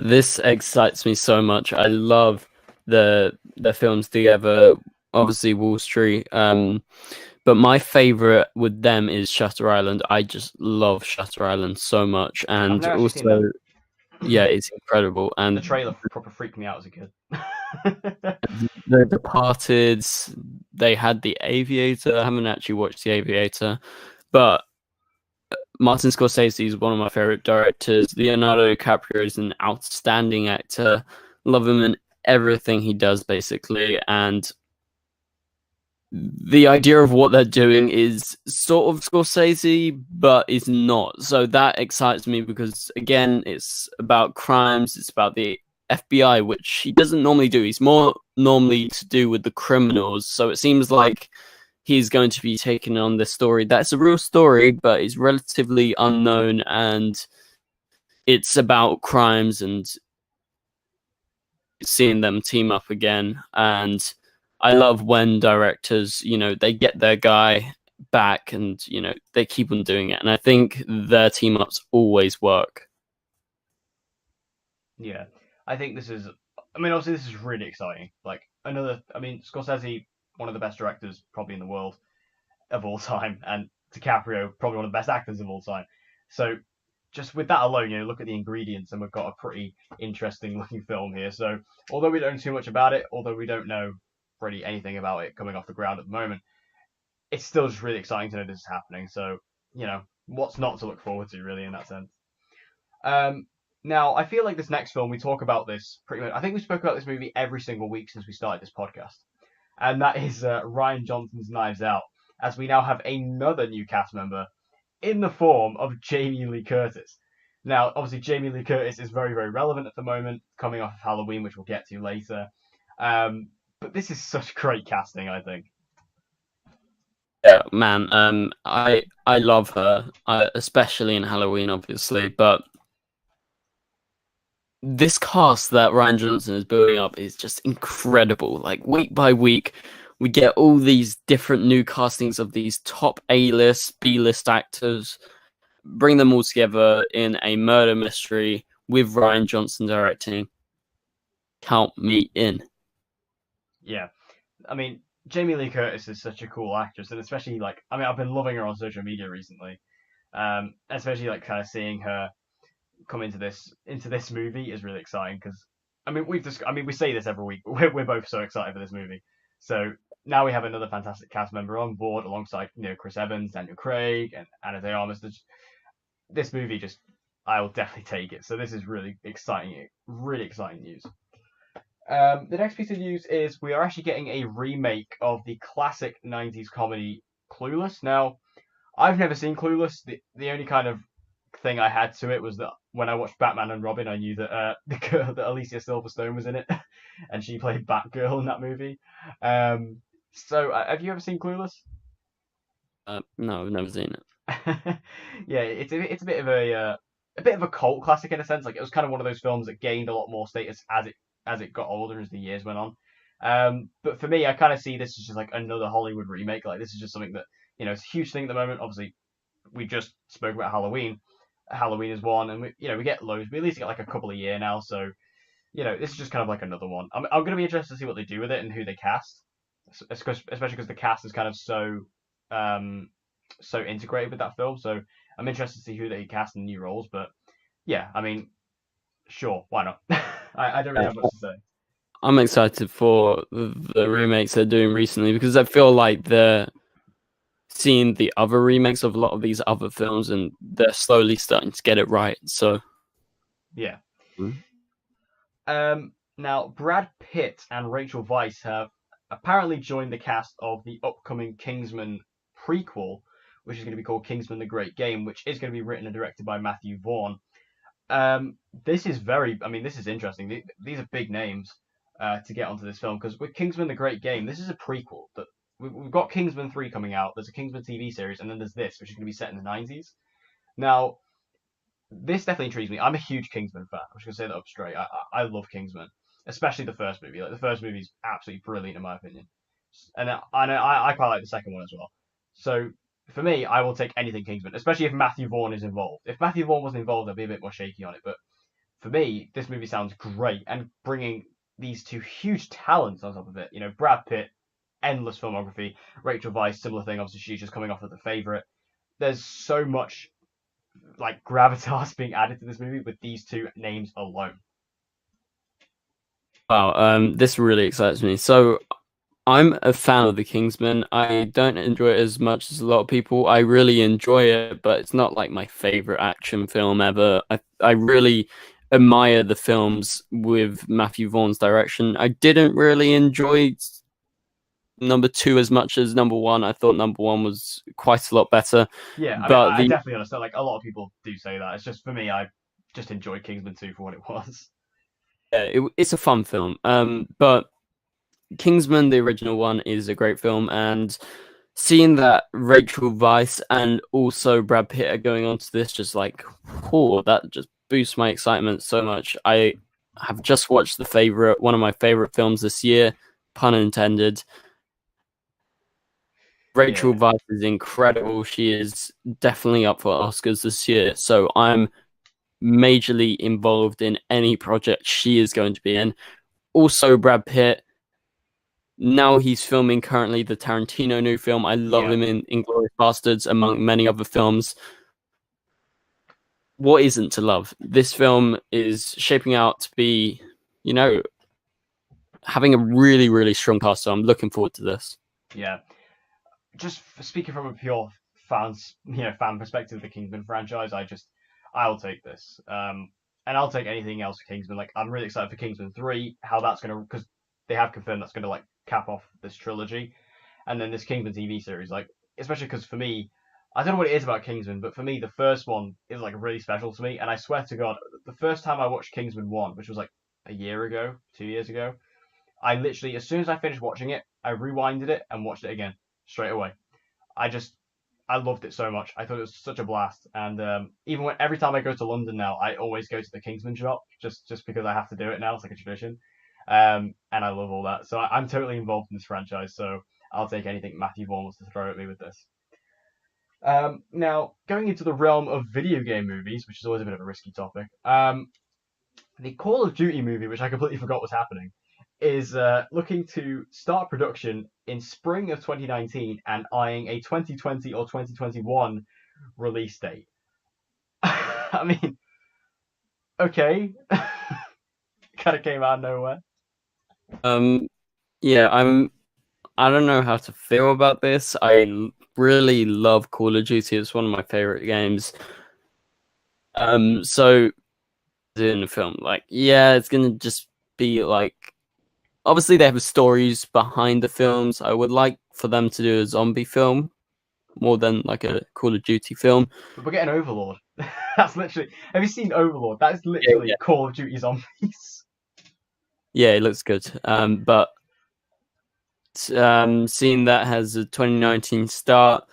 This excites me so much. I love the films together. Obviously, Wall Street. But my favorite with them is Shutter Island. I just love Shutter Island so much, I've and never actually seen that. also, yeah, it's incredible. The And trailer proper freaked me out as a kid. The Departed, they had The Aviator. I haven't actually watched The Aviator, but Martin Scorsese is one of my favorite directors. Leonardo DiCaprio is an outstanding actor. Love him in everything he does, basically. And the idea of what they're doing is sort of Scorsese, but is not. So that excites me because, again, it's about crimes, it's about the FBI, which he doesn't normally do. He's more normally to do with the criminals. So it seems like he's going to be taking on this story that's a real story, but is relatively unknown, and it's about crimes and seeing them team up again. And I love when directors, they get their guy back and, they keep on doing it. And I think their team ups always work. Yeah, I think this is. I mean, obviously, this is really exciting. Like another. I mean, Scorsese, one of the best directors probably in the world of all time, and DiCaprio, probably one of the best actors of all time. So just with that alone, look at the ingredients, and we've got a pretty interesting looking film here. So although we don't know too much about it, although we don't know really anything about it coming off the ground at the moment, it's still just really exciting to know this is happening. So what's not to look forward to really in that sense. Um, Now I feel like this next film we talk about this pretty much. I think we spoke about this movie every single week since we started this podcast, and that is Ryan Johnson's Knives Out, as we now have another new cast member in the form of Jamie Lee Curtis. Now, obviously, Jamie Lee Curtis is very, very relevant at the moment, coming off of Halloween, which we'll get to later. But this is such great casting, I think. Yeah, man. I love her, especially in Halloween, obviously. But this cast that Ryan Johnson is building up is just incredible. Like week by week, we get all these different new castings of these top A-list, B-list actors, bring them all together in a murder mystery with Ryan Johnson directing. Count me in. Yeah, I mean, Jamie Lee Curtis is such a cool actress, and especially like, I mean, I've been loving her on social media recently. Especially like kind of seeing her come into this movie is really exciting because I mean we say this every week, but we're both so excited for this movie. So now we have another fantastic cast member on board alongside Chris Evans, Daniel Craig, and Ana de Armas. This movie just I will definitely take it. So this is really exciting news. The next piece of news is we are actually getting a remake of the classic '90s comedy Clueless. Now, I've never seen Clueless. The only kind of thing I had to it was that when I watched Batman and Robin, I knew that the girl that Alicia Silverstone was in it, and she played Batgirl in that movie. So have you ever seen Clueless? No, I've never seen it. Yeah, it's a bit of a cult classic in a sense. Like it was kind of one of those films that gained a lot more status as it got older as the years went on. But for me, I kind of see this as just like another Hollywood remake. Like this is just something that it's a huge thing at the moment. Obviously, we just spoke about Halloween. Halloween is one, and we get loads. We at least get like a couple a year now. So this is just kind of like another one. I'm going to be interested to see what they do with it and who they cast, especially because the cast is kind of um, so integrated with that film. So I'm interested to see who they cast in new roles. But yeah, I mean, sure, why not? I don't really have much to say. I'm excited for the remakes they're doing recently because I feel like they're seeing the other remakes of a lot of these other films and they're slowly starting to get it right. So, Yeah. mm. Now Brad Pitt and Rachel Weisz have apparently joined the cast of the upcoming Kingsman prequel, which is going to be called Kingsman: The Great Game, which is going to be written and directed by Matthew Vaughn. I mean, this is interesting. These are big names to get onto this film because with Kingsman: The Great Game, this is a prequel. That we've got Kingsman 3 coming out. There's a Kingsman TV series, and then there's this, which is going to be set in the 90s. Now, this definitely intrigues me. I'm a huge Kingsman fan. I'm just gonna say that up straight. I love Kingsman, especially the first movie. Like the first movie is absolutely brilliant in my opinion, and I quite like the second one as well. So for me, I will take anything Kingsman, especially if Matthew Vaughn is involved. If Matthew Vaughn wasn't involved, I'd be a bit more shaky on it. But for me, this movie sounds great, and bringing these two huge talents on top of it. Brad Pitt, endless filmography. Rachel Weisz, similar thing. Obviously, she's just coming off of The Favorite. There's so much like gravitas being added to this movie with these two names alone. Wow, this really excites me. So I'm a fan of the Kingsman. I don't enjoy it as much as a lot of people. I really enjoy it, but it's not like my favorite action film ever. I really admire the films with Matthew Vaughn's direction. I didn't really enjoy number two as much as number one. I thought number one was quite a lot better. Yeah, I mean, But I the definitely understand. Like a lot of people do say that. It's just for me, I just enjoyed Kingsman 2 for what it was. it's a fun film. But Kingsman, the original one, is a great film, and seeing that Rachel Weisz and also Brad Pitt are going on to this, just like, oh, that just boosts my excitement so much. I have just watched one of my favorite films this year, pun intended. Rachel Yeah, Weisz is incredible. She is definitely up for Oscars this year, so I'm majorly involved in any project she is going to be in. Also, Brad Pitt. Now he's filming currently the Tarantino new film. I love yeah, him in Inglourious Bastards, among many other films. What isn't to love? This film is shaping out to be, you know, having a really, really strong cast. So I'm looking forward to this. yeah. Just speaking from a pure fan perspective of the Kingsman franchise, I'll take this. And I'll take anything else for Kingsman. Like I'm really excited for Kingsman 3, how that's gonna because they have confirmed that's gonna like cap off this trilogy, and then this Kingsman TV series. Like especially because for me, I don't know what it is about Kingsman, but for me the first one is like really special to me, and I swear to God, the first time I watched Kingsman 1, which was like a year ago, 2 years ago, I literally as soon as I finished watching it, I rewinded it and watched it again straight away. I just I loved it so much. I thought it was such a blast, and even when every time I go to London now, I always go to the Kingsman shop just because I have to do it now. It's like a tradition, and I love all that. So I'm totally involved in this franchise. So I'll take anything Matthew Vaughn wants to throw at me with this. Now going into the realm of video game movies, which is always a bit of a risky topic. The Call of Duty movie, which I completely forgot was happening, is looking to start production in spring of 2019 and eyeing a 2020 or 2021 release date. I mean, okay, kind of came out of nowhere. Um, yeah, I don't know how to feel about this. Really love Call of Duty. It's one of my favorite games. So in the film, like, yeah, it's gonna just be like obviously they have stories behind the films. I would like for them to do a zombie film more than like a Call of Duty film. But we're getting Overlord. That's literally. Have you seen Overlord? That is Yeah, literally yeah, Call of Duty zombies. yeah, it looks good. But seeing that has a 2019 start,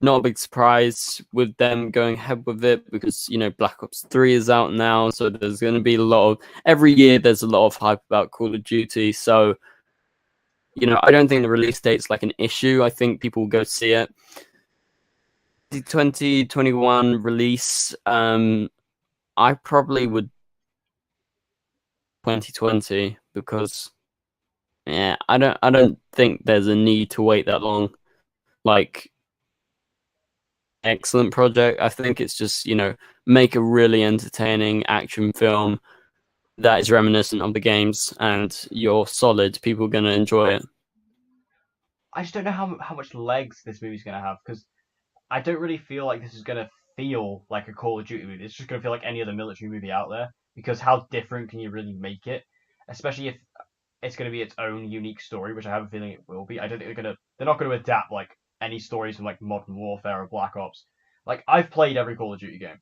not a big surprise with them going ahead with it because Black Ops 3 is out now, so there's going to be a lot of every year. There's a lot of hype about Call of Duty, so I don't think the release date's like an issue. I think people will go see it. The 2021 release, I probably would 2020 because I don't think there's a need to wait that long. Like, excellent project. I think it's just, make a really entertaining action film that is reminiscent of the games, and you're solid. People are gonna enjoy it. I just don't know how much legs this movie's gonna have because I don't really feel like this is gonna feel like a Call of Duty movie. It's just gonna feel like any other military movie out there because how different can you really make it? Especially if it's gonna be its own unique story, which I have a feeling it will be. I don't think they're not gonna adapt like any stories from like Modern Warfare or Black Ops. Like I've played every Call of Duty game,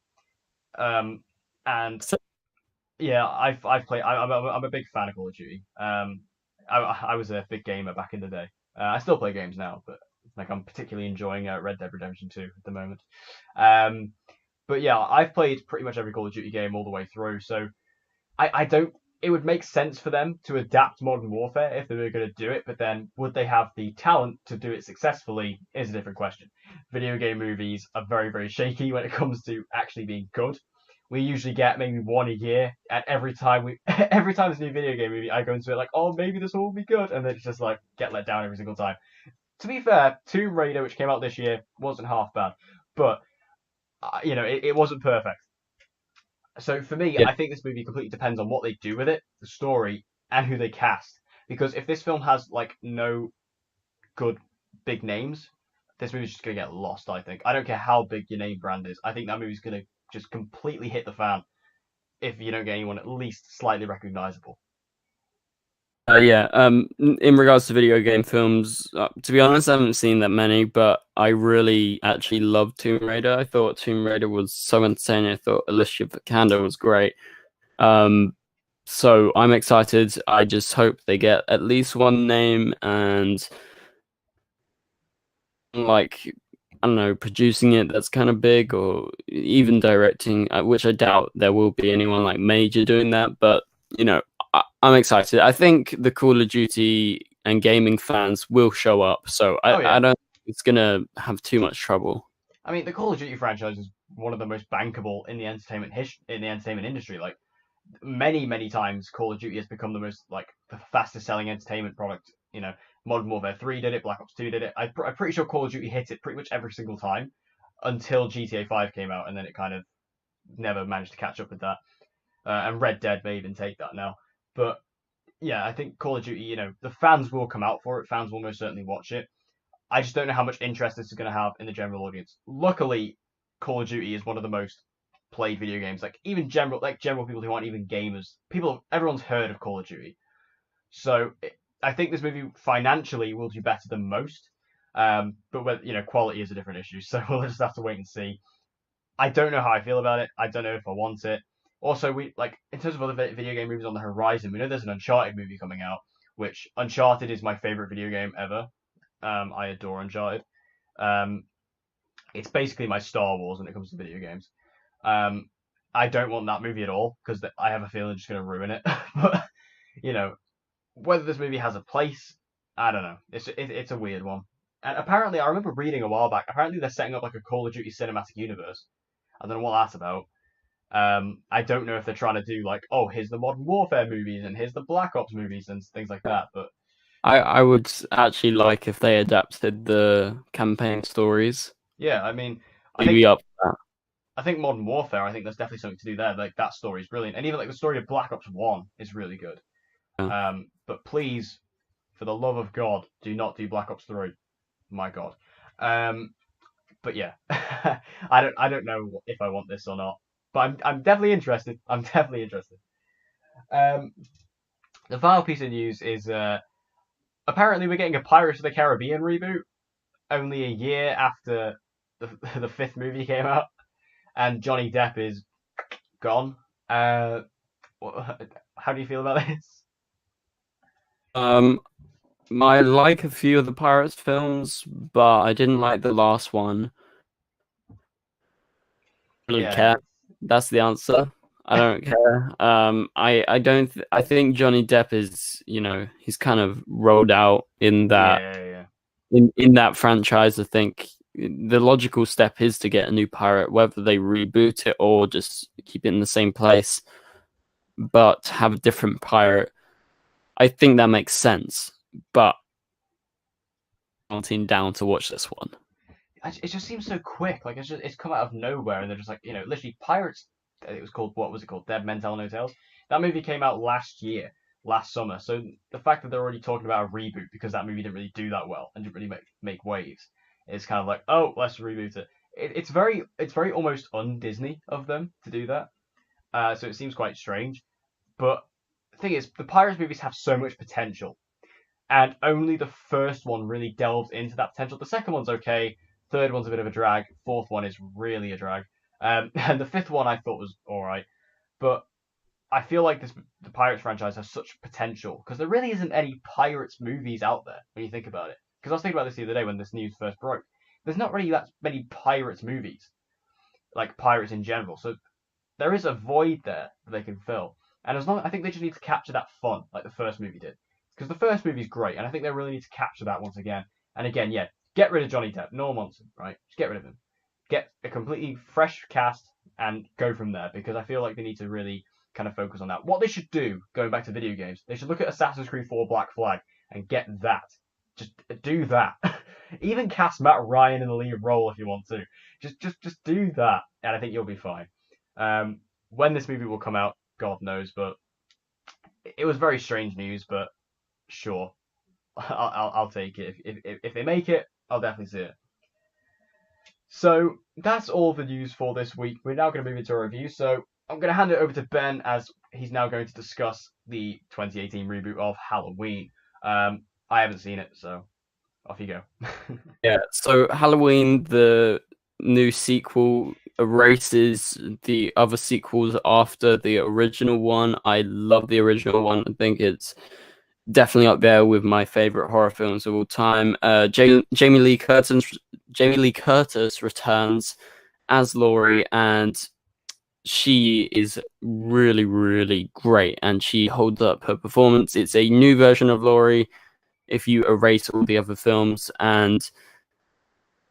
and So, yeah, I've played. I'm a big fan of Call of Duty. I was a big gamer back in the day. I still play games now, but like I'm particularly enjoying Red Dead Redemption 2 at the moment. Um, but yeah, I've played pretty much every Call of Duty game all the way through. So I don't. It would make sense for them to adapt Modern Warfare if they were going to do it, but then would they have the talent to do it successfully is a different question. Video game movies are very, very shaky when it comes to actually being good. We usually get maybe one a year, and every time every time there's a new video game movie, I go into it like, oh, maybe this will be good, and then it's just like get let down every single time. To be fair, Tomb Raider, which came out this year, wasn't half bad, but it wasn't perfect. So for me, yeah, I think this movie completely depends on what they do with it, the story, and who they cast. Because if this film has like no good big names, this movie's just gonna get lost. I think. I don't care how big your name brand is. I think that movie's gonna just completely hit the fan if you don't get anyone at least slightly recognizable. yeah. In regards to video game films, to be honest, I haven't seen that many, but I really actually loved Tomb Raider. I thought Tomb Raider was so entertaining. I thought Alicia Vikander was great. Um, so I'm excited. I just hope they get at least one name, and like, I don't know, producing it that's kind of big, or even directing, which I doubt there will be anyone like major doing that. But I'm excited. I think the Call of Duty and gaming fans will show up, so Oh I yeah, don't think it's gonna have too much trouble. I mean the Call of Duty franchise is one of the most bankable in the in the entertainment industry. Like many times Call of Duty has become the most like the fastest selling entertainment product. Modern Warfare 3 did it, Black Ops 2 did it. I'm pretty sure Call of Duty hit it pretty much every single time until GTA 5 came out, and then it kind of never managed to catch up with that. And Red Dead may even take that now. But yeah, I think Call of Duty, the fans will come out for it. Fans will most certainly watch it. I just don't know how much interest this is going to have in the general audience. Luckily, Call of Duty is one of the most played video games. Like even general people who aren't even gamers, everyone's heard of Call of Duty. So I think this movie financially will do better than most. But quality is a different issue. So we'll just have to wait and see. I don't know how I feel about it. I don't know if I want it. Also, we like in terms of other video game movies on the horizon. We know there's an Uncharted movie coming out, which Uncharted is my favorite video game ever. I adore Uncharted. Um, it's basically my Star Wars when it comes to video games. Um, I don't want that movie at all because I have a feeling it's just going to ruin it. But you know, whether this movie has a place, I don't know. It's a weird one. And apparently, I remember reading a while back. Apparently, they're setting up like a Call of Duty cinematic universe. I don't know what that's about. I don't know if they're trying to do like, oh, here's the Modern Warfare movies and here's the Black Ops movies and things like that. But I would actually like if they adapted the campaign stories. yeah, I mean, I Maybe think up for I think Modern Warfare. I think there's definitely something to do there. Like that story is brilliant, and even like the story of Black Ops 1 is really good. that. But please, for the love of God, do not do Black Ops 3. My God. Um, but yeah, I don't know if I want this or not. But I'm definitely interested. I'm definitely interested. Um, the final piece of news is apparently we're getting a Pirates of the Caribbean reboot only a year after the the fifth movie came out, and Johnny Depp is gone. Uh, how do you feel about this? Um, I like a few of the Pirates films, but I didn't like the last one. I don't Yeah, care. That's the answer. I don't care. I don't. I think Johnny Depp is, he's kind of rolled out in that yeah. in that franchise. I think the logical step is to get a new pirate, whether they reboot it or just keep it in the same place. but have a different pirate. I think that makes sense, but I'm down to watch this one. It just seems so quick. Like it's come out of nowhere, and they're just like literally pirates. It was called what was it called? Dead Men Tell No Tales. That movie came out last year, last summer. So the fact that they're already talking about a reboot because that movie didn't really do that well and didn't really make waves, is kind of like, oh, let's reboot it. It's very almost un-Disney of them to do that. So it seems quite strange. But the thing is, the Pirates movies have so much potential, and only the first one really delves into that potential. The second one's okay. Third one's a bit of a drag. Fourth one is really a drag. And the fifth one I thought was all right, but I feel like the Pirates franchise has such potential because there really isn't any Pirates movies out there when you think about it. Because I was thinking about this the other day when this news first broke. There's not really that many Pirates movies, like Pirates in general. So there is a void there that they can fill. And as long I think they just need to capture that fun like the first movie did. Because the first movie's great, and I think they really need to capture that once again. And again, yeah, get rid of Johnny Depp. No one wants him, right? Just get rid of him. Get a completely fresh cast and go from there. Because I feel like they need to really kind of focus on that. What they should do, going back to video games, they should look at Assassin's Creed 4 Black Flag and get that. Just do that. Even cast Matt Ryan in the lead role if you want to. Just do that, and I think you'll be fine. When this movie will come out, God knows, but it was very strange news. But sure, I'll take it. If they make it, I'll definitely see it. So that's all the news for this week. We're now going to move into a review. So I'm going to hand it over to Ben as he's now going to discuss the 2018 reboot of Halloween. I haven't seen it, so off you go. Yeah, so Halloween, the new sequel, erases the other sequels after the original one. I love the original one. I think it's definitely up there with my favorite horror films of all time. Jamie Lee Curtis returns as Laurie, and she is really, really great, and she holds up her performance. It's a new version of Laurie if you erase all the other films, and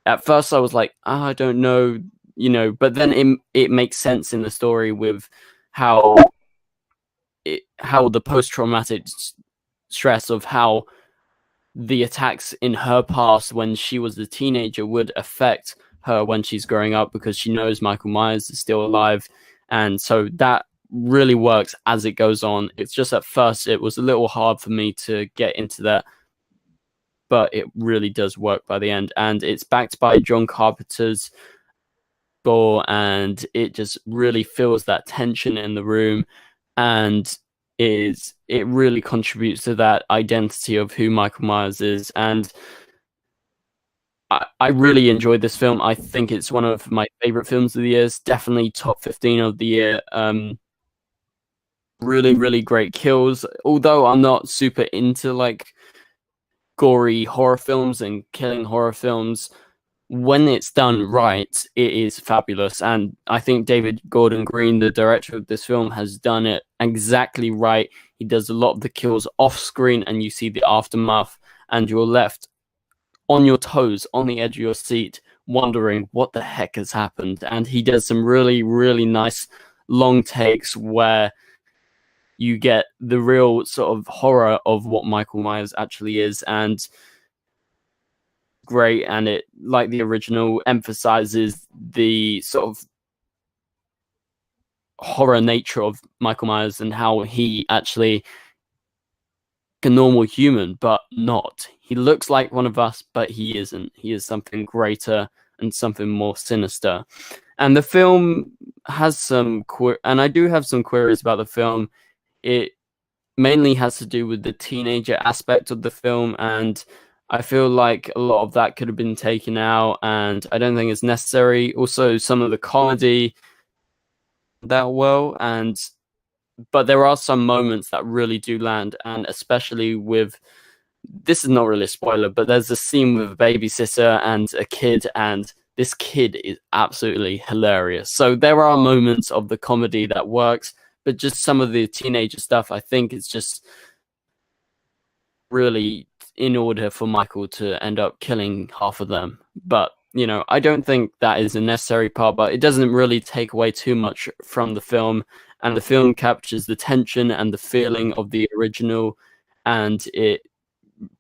at first I was like, I don't know, but then it makes sense in the story with how the post-traumatic stress of how the attacks in her past when she was a teenager would affect her when she's growing up, because she knows Michael Myers is still alive. And so that really works as it goes on. It's just at first it was a little hard for me to get into that, but it really does work by the end. And it's backed by John Carpenter's score, and it just really feels that tension in the room, and it really contributes to that identity of who Michael Myers is. And I really enjoyed this film. I think it's one of my favorite films of the year. It's definitely top 15 of the year. Really, really great kills. Although I'm not super into like gory horror films and killing horror films, when it's done right, it is fabulous. And I think David Gordon Green, the director of this film, has done it exactly right. He does a lot of the kills off screen, and you see the aftermath, and you're left on your toes, on the edge of your seat, wondering what the heck has happened. And he does some really, really nice long takes where you get the real sort of horror of what Michael Myers actually is. And great, and it, like the original, emphasizes the sort of horror nature of Michael Myers and how he actually a normal human, but not. He looks like one of us, but he isn't. He is something greater and something more sinister. And the film has some and I do have some queries about the film. It mainly has to do with the teenager aspect of the film, and I feel like a lot of that could have been taken out, and I don't think it's necessary. Also, some of the comedy that well, but there are some moments that really do land, and especially with, this is not really a spoiler, but there's a scene with a babysitter and a kid, and this kid is absolutely hilarious. So there are moments of the comedy that works, but just some of the teenager stuff, I think it's just really in order for Michael to end up killing half of them. But, I don't think that is a necessary part, but it doesn't really take away too much from the film. and the film captures the tension and the feeling of the original, and it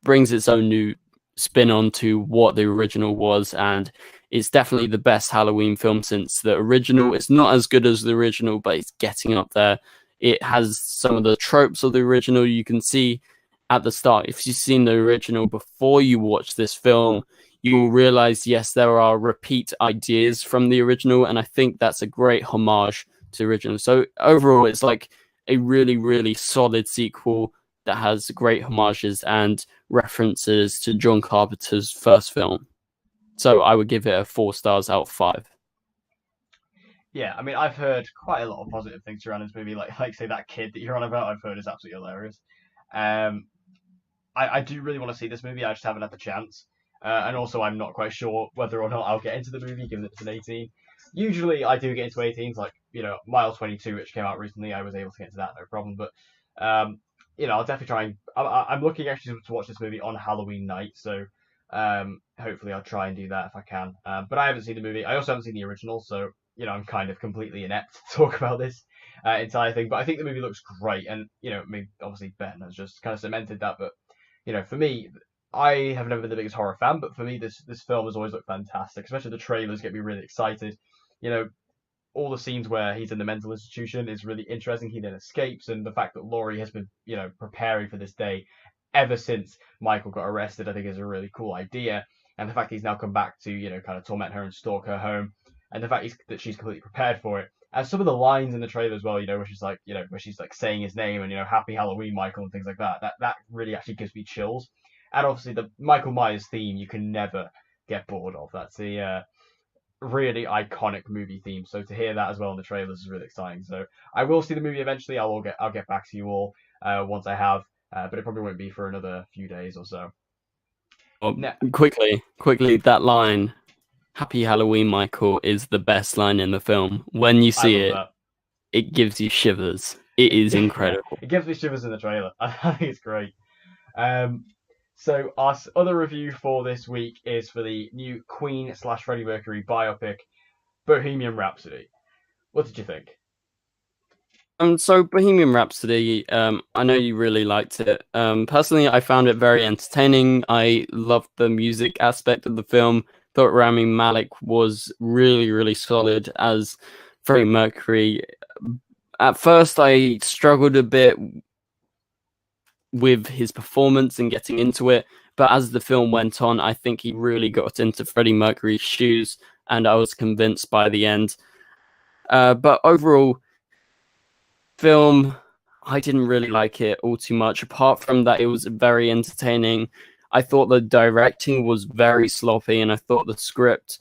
brings its own new spin onto what the original was, and it's definitely the best Halloween film since the original. It's not as good as the original, but it's getting up there. It has some of the tropes of the original. You can see at the start, if you've seen the original before you watch this film, you will realize, yes, there are repeat ideas from the original, and I think that's a great homage to the original. So overall, it's like a really, really solid sequel that has great homages and references to John Carpenter's first film. So I would give it a 4 stars out of 5. Yeah, I mean, I've heard quite a lot of positive things around this movie. Like say that kid that you're on about, I've heard is absolutely hilarious. Um, I do really want to see this movie. I just haven't had the chance. And also, I'm not quite sure whether or not I'll get into the movie, given it's an 18. Usually, I do get into 18s, like, Mile 22, which came out recently. I was able to get into that, no problem. But, I'll definitely try and. I'm looking actually to watch this movie on Halloween night, so hopefully I'll try and do that if I can. But I haven't seen the movie. I also haven't seen the original, so, I'm kind of completely inept to talk about this entire thing. But I think the movie looks great, and, I mean, obviously, Ben has just kind of cemented that, but for me, I have never been the biggest horror fan, but for me, this film has always looked fantastic. Especially the trailers get me really excited. You know, all the scenes where he's in the mental institution is really interesting. He then escapes, and the fact that Laurie has been, preparing for this day ever since Michael got arrested, I think is a really cool idea. And the fact he's now come back to, kind of torment her and stalk her home, and the fact that she's completely prepared for it. And some of the lines in the trailer as well, where she's like saying his name and Happy Halloween, Michael, and things like that. That really actually gives me chills. And obviously the Michael Myers theme, you can never get bored of. That's the really iconic movie theme. So to hear that as well in the trailers is really exciting. So I will see the movie eventually. I'll get back to you all once I have, but it probably won't be for another few days or so. Well, Now, quickly, that line, Happy Halloween, Michael, is the best line in the film. When you I see love it, that. it gives you shivers. It is Yeah, incredible. it gives me shivers in the trailer. I think it's great. Um, so our other review for this week is for the new Queen slash Freddie Mercury biopic, Bohemian Rhapsody. What did you think? So Bohemian Rhapsody, I know you really liked it. Personally, I found it very entertaining. I loved the music aspect of the film. Thought Rami Malek was really, really solid as Freddie Mercury. At first, I struggled a bit with his performance and getting into it, but as the film went on, I think he really got into Freddie Mercury's shoes, and I was convinced by the end. But overall, film, I didn't really like it all too much. Apart from that, it was very entertaining. I thought the directing was very sloppy, and I thought the script,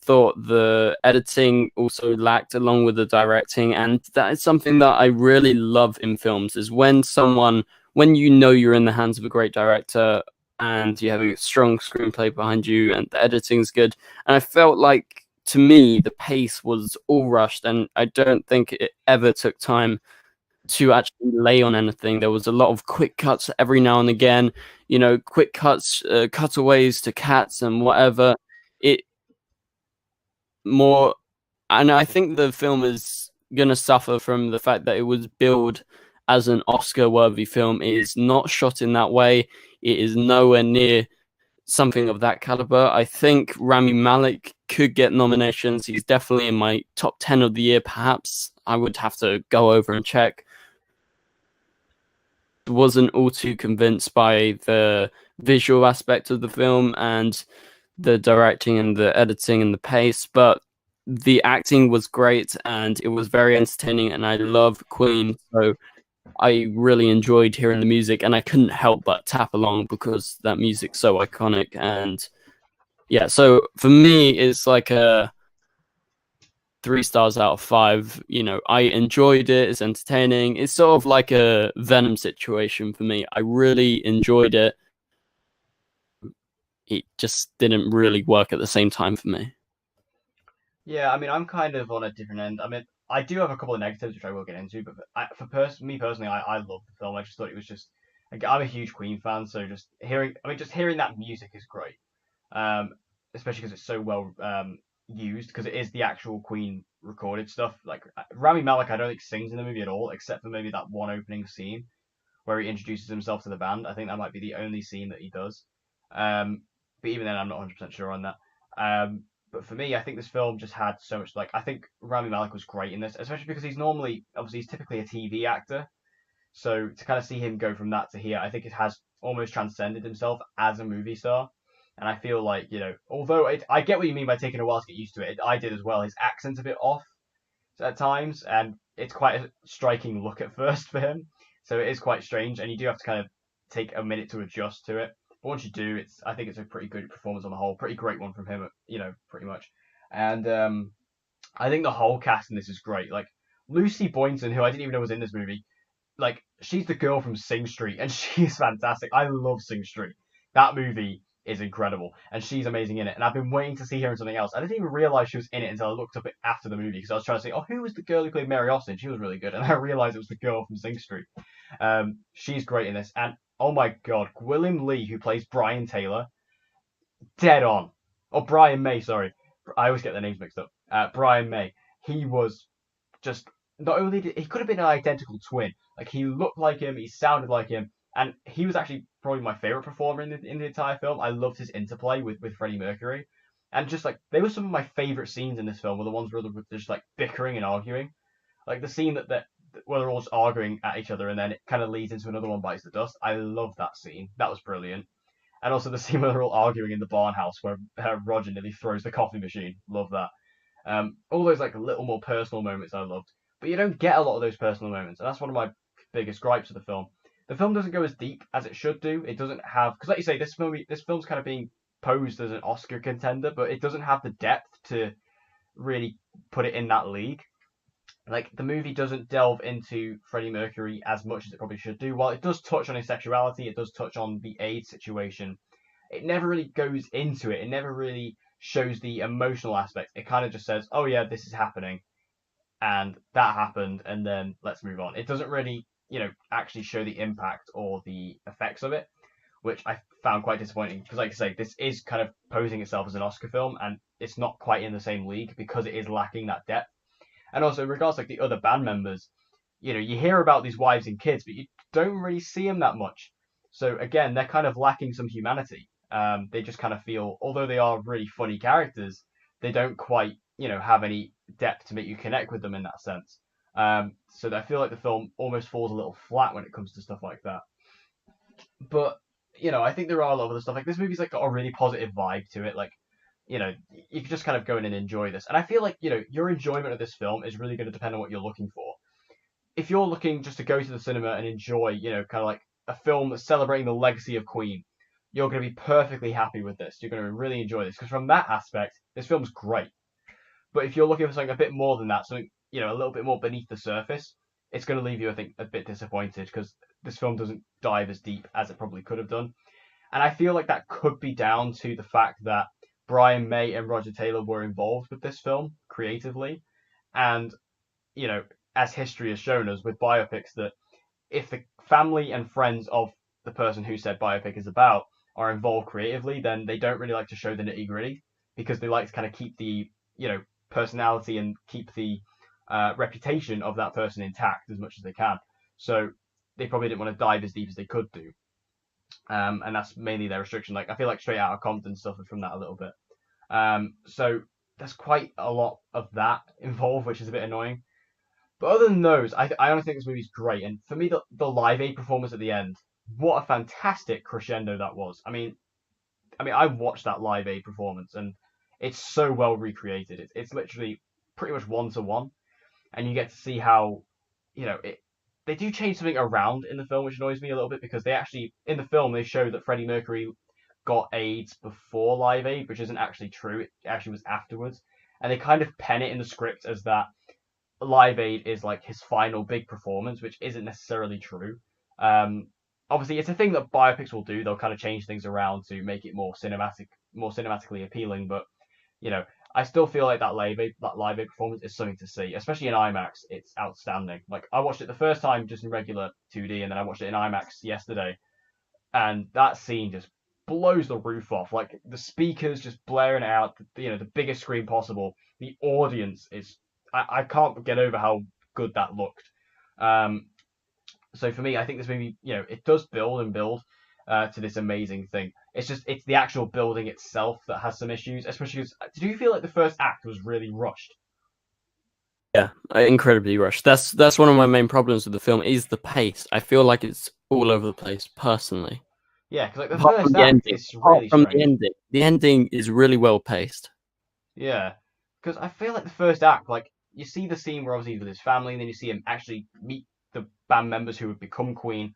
thought the editing also lacked along with the directing. And that is something that I really love in films, is when you know you're in the hands of a great director and you have a strong screenplay behind you and the editing's good. And I felt like, to me, the pace was all rushed, and I don't think it ever took time to actually lay on anything. There was a lot of quick cuts every now and again, quick cuts, cutaways to cats and whatever. It more, and I think the film is gonna suffer from the fact that it was billed as an Oscar-worthy film. It is not shot in that way. It is nowhere near something of that caliber. I think Rami Malek could get nominations. He's definitely in my top 10 of the year, perhaps. I would have to go over and check. Wasn't all too convinced by the visual aspect of the film and the directing and the editing and the pace, but the acting was great and it was very entertaining, and I love Queen, so I really enjoyed hearing the music, and I couldn't help but tap along because that music's so iconic. And yeah, so for me, it's like a 3 stars out of 5. I enjoyed it. It's entertaining. It's sort of like a Venom situation for me. I really enjoyed it. It just didn't really work at the same time for me. Yeah, I mean, I'm kind of on a different end. I mean, I do have a couple of negatives which I will get into, but me personally, I love the film. I just thought it was just. I'm a huge Queen fan, so just hearing that music is great. Um, Especially because it's so well. used because it is the actual Queen recorded stuff. Like Rami Malek, I don't think sings in the movie at all, except for maybe that one opening scene where he introduces himself to the band. I think that might be the only scene that he does. Um, but even then, I'm not 100% sure on that. But for me, I think this film just had so much. Like, I think Rami Malek was great in this, especially because he's normally, obviously, he's typically a TV actor. So to kind of see him go from that to here, I think it has almost transcended himself as a movie star. And I feel like, although I get what you mean by taking a while to get used to it, I did as well. His accent's a bit off at times, and it's quite a striking look at first for him. So it is quite strange, and you do have to kind of take a minute to adjust to it. But once you do, I think it's a pretty good performance on the whole, pretty great one from him, pretty much. And I think the whole cast in this is great. Like Lucy Boynton, who I didn't even know was in this movie, like she's the girl from Sing Street, and she's fantastic. I love Sing Street. That movie is incredible, and she's amazing in it. And I've been waiting to see her in something else. I didn't even realize she was in it until I looked up it after the movie because I was trying to say, oh, who was the girl who played Mary Austin? She was really good, and I realized it was the girl from Sing Street. She's great in this, and oh my god, William Lee, who plays Brian Taylor, dead on. Or Brian May, sorry. I always get their names mixed up. Brian May. He was just not only did he could have been an identical twin. Like he looked like him, he sounded like him, and he was actually probably my favorite performer in the entire film. I loved his interplay with Freddie Mercury, and just like they were some of my favorite scenes in this film were the ones where they're just like bickering and arguing, like the scene that where they're all just arguing at each other, and then it kind of leads into another one bites the dust. I love that scene. That was brilliant. And also the scene where they're all arguing in the barn house where Roger nearly throws the coffee machine. Love that. All those like little more personal moments I loved, but you don't get a lot of those personal moments, and that's one of my biggest gripes of the film. The film doesn't go as deep as it should do. It doesn't have because, like you say, this film's kind of being posed as an Oscar contender, but it doesn't have the depth to really put it in that league. Like the movie doesn't delve into Freddie Mercury as much as it probably should do. While it does touch on his sexuality, it does touch on the AIDS situation. It never really goes into it. It never really shows the emotional aspect. It kind of just says, "Oh yeah, this is happening, and that happened, and then let's move on." It doesn't really, actually show the impact or the effects of it, which I found quite disappointing. Because, like I say, this is kind of posing itself as an Oscar film, and it's not quite in the same league because it is lacking that depth. And also, in regards to like the other band members, you hear about these wives and kids, but you don't really see them that much. So again, they're kind of lacking some humanity. They just kind of feel, although they are really funny characters, they don't quite, have any depth to make you connect with them in that sense. So I feel like the film almost falls a little flat when it comes to stuff like that. But I think there are a lot of other stuff. Like this movie's like got a really positive vibe to it. Like you can just kind of go in and enjoy this. And I feel like your enjoyment of this film is really going to depend on what you're looking for. If you're looking just to go to the cinema and enjoy, kind of like a film that's celebrating the legacy of Queen, you're going to be perfectly happy with this. You're going to really enjoy this because from that aspect, this film's great. But if you're looking for something a bit more than that, something a little bit more beneath the surface, it's going to leave you, I think, a bit disappointed because this film doesn't dive as deep as it probably could have done. And I feel like that could be down to the fact that Brian May and Roger Taylor were involved with this film creatively, and you know, as history has shown us with biopics, that if the family and friends of the person who said biopic is about are involved creatively, then they don't really like to show the nitty gritty because they like to kind of keep the personality and keep the reputation of that person intact as much as they can. So they probably didn't want to dive as deep as they could do, and that's mainly their restriction. Like I feel like Straight Outta Compton suffered from that a little bit. So there's quite a lot of that involved, which is a bit annoying. But other than those, I honestly think this movie's great. And for me, the Live Aid performance at the end, what a fantastic crescendo that was. I mean, I watched that Live Aid performance, and it's so well recreated. It's literally pretty much one to one, and you get to see how, they do change something around in the film, which annoys me a little bit because they actually in the film they show that Freddie Mercury got AIDS before Live Aid, which isn't actually true. It actually was afterwards, and they kind of pen it in the script as that Live Aid is like his final big performance, which isn't necessarily true. Um, Obviously, it's a thing that biopics will do. They'll kind of change things around to make it more cinematically appealing. But you know, I still feel like that Live Aid performance is something to see, especially in IMAX. It's outstanding. Like I watched it the first time just in regular 2D, and then I watched it in IMAX yesterday, and that scene just blows the roof off. Like the speakers just blaring it out, the biggest screen possible. The audience is, I can't get over how good that looked. Um, so for me, I think this movie, it does build and build to this amazing thing. It's the actual building itself that has some issues, especially because did you feel like the first act was really rushed? Yeah, incredibly rushed. That's one of my main problems with the film is the pace. I feel like it's all over the place, personally. Yeah, because like the Apart from first the act ending, is really strange. the ending is really well paced. Yeah, because I feel like the first act, like you see the scene where obviously with his family, and then you see him actually meet the band members who would become Queen,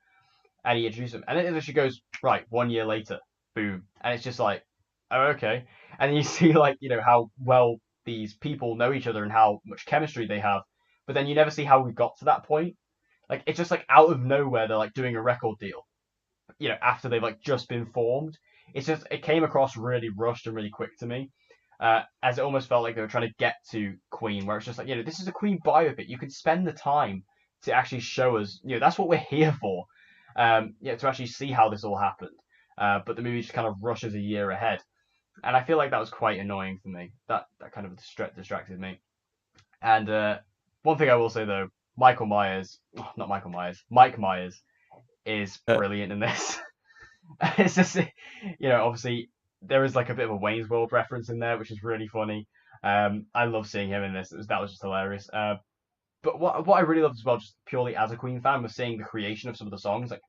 and he introduces them, and then it actually goes right 1 year later, boom, and it's just like, oh okay, and you see like how well these people know each other and how much chemistry they have, but then you never see how we got to that point. Like it's just like out of nowhere they're like doing a record deal, after they've like just been formed. It came across really rushed and really quick to me, as it almost felt like they were trying to get to Queen, where it's just like this is a Queen biopic. You could spend the time to actually show us, that's what we're here for, to actually see how this all happened. But the movie just kind of rushes a year ahead, and I feel like that was quite annoying for me. That kind of distracted me. And one thing I will say though, Michael Myers, oh, not Michael Myers, Mike Myers is Uh, brilliant in this. It's just, obviously there is like a bit of a Wayne's World reference in there, which is really funny. I love seeing him in this. That was just hilarious. But what I really loved as well, just purely as a Queen fan, was seeing the creation of some of the songs, like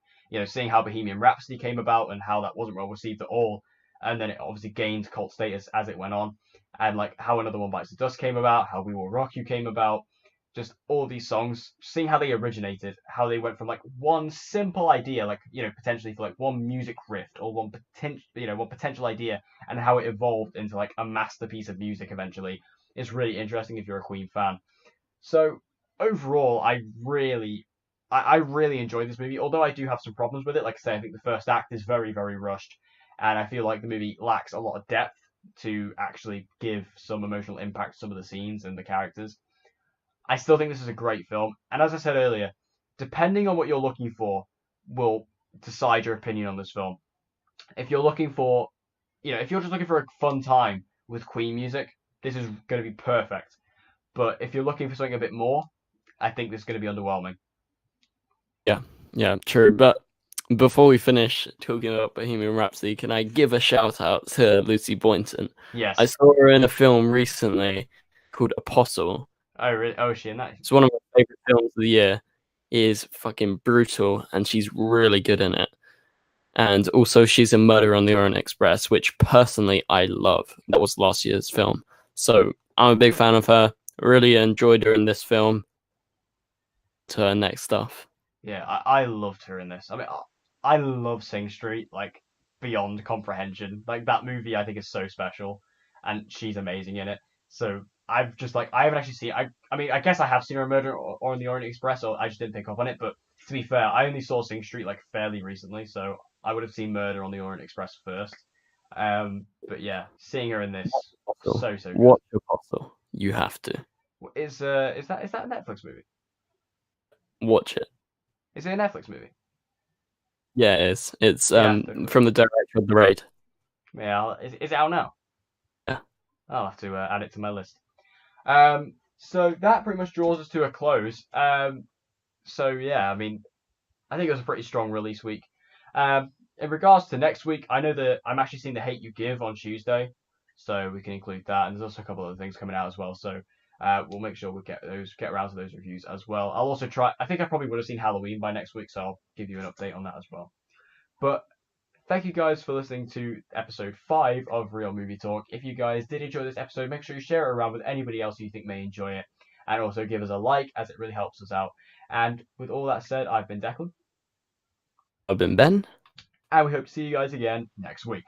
seeing how Bohemian Rhapsody came about and how that wasn't well received at all, and then it obviously gained cult status as it went on, and like how Another One Bites the Dust came about, how We Will Rock You came about, just all these songs, seeing how they originated, how they went from like one simple idea, like potentially for like one music riff or one potential idea, and how it evolved into like a masterpiece of music eventually is really interesting if you're a Queen fan. So overall, I really enjoyed this movie. Although I do have some problems with it. Like I say, I think the first act is very, very rushed, and I feel like the movie lacks a lot of depth to actually give some emotional impact to some of the scenes and the characters. I still think this is a great film, and as I said earlier, depending on what you're looking for, will decide your opinion on this film. If you're looking for, if you're just looking for a fun time with Queen music, this is going to be perfect. But if you're looking for something a bit more, I think this is going to be underwhelming. yeah, yeah, true. But before we finish talking about Bohemian Rhapsody, can I give a shout out to Lucy Boynton? I Yes. saw her in a film recently called Apostle. Oh, really? Oh, is she in that? It's one of my favorite films of the year. It is fucking brutal, and she's really good in it. And also, she's in Murder on the Orient Express, which personally I love. That was last year's film, so I'm a big fan of her. Really enjoyed her in this film. To her next stuff. Yeah, I loved her in this. I mean, I love Sing Street, like, beyond comprehension. Like, that movie I think is so special, and she's amazing in it. So, I've just, like, I haven't actually seen I mean, I guess I have seen her in Murder or on the Orient Express, or I just didn't pick up on it, but to be fair, I only saw Sing Street, like, fairly recently, so I would have seen Murder on the Orient Express first. But yeah, seeing her in this, Apostle. so, so good. Watch Apostle. You have to Is that a Netflix movie? watch it. Is it a Netflix movie? Yeah, it is. It's Yeah, I have to look from it the up. director of The Raid. Yeah, is it out now? Yeah. I'll have to add it to my list. So that pretty much draws us to a close. So yeah, I mean, I think it was a pretty strong release week. In regards to next week, I know that I'm actually seeing The Hate You Give on Tuesday, so we can include that. And there's also a couple other things coming out as well. So we'll make sure we get around to those reviews as well. I'll also try. I think I probably would have seen Halloween by next week, so I'll give you an update on that as well. But thank you guys for listening to episode 5 of Real Movie Talk. If you guys did enjoy this episode, make sure you share it around with anybody else you think may enjoy it. And also give us a like, as it really helps us out. And with all that said, I've been Declan. I've been Ben. And we hope to see you guys again next week.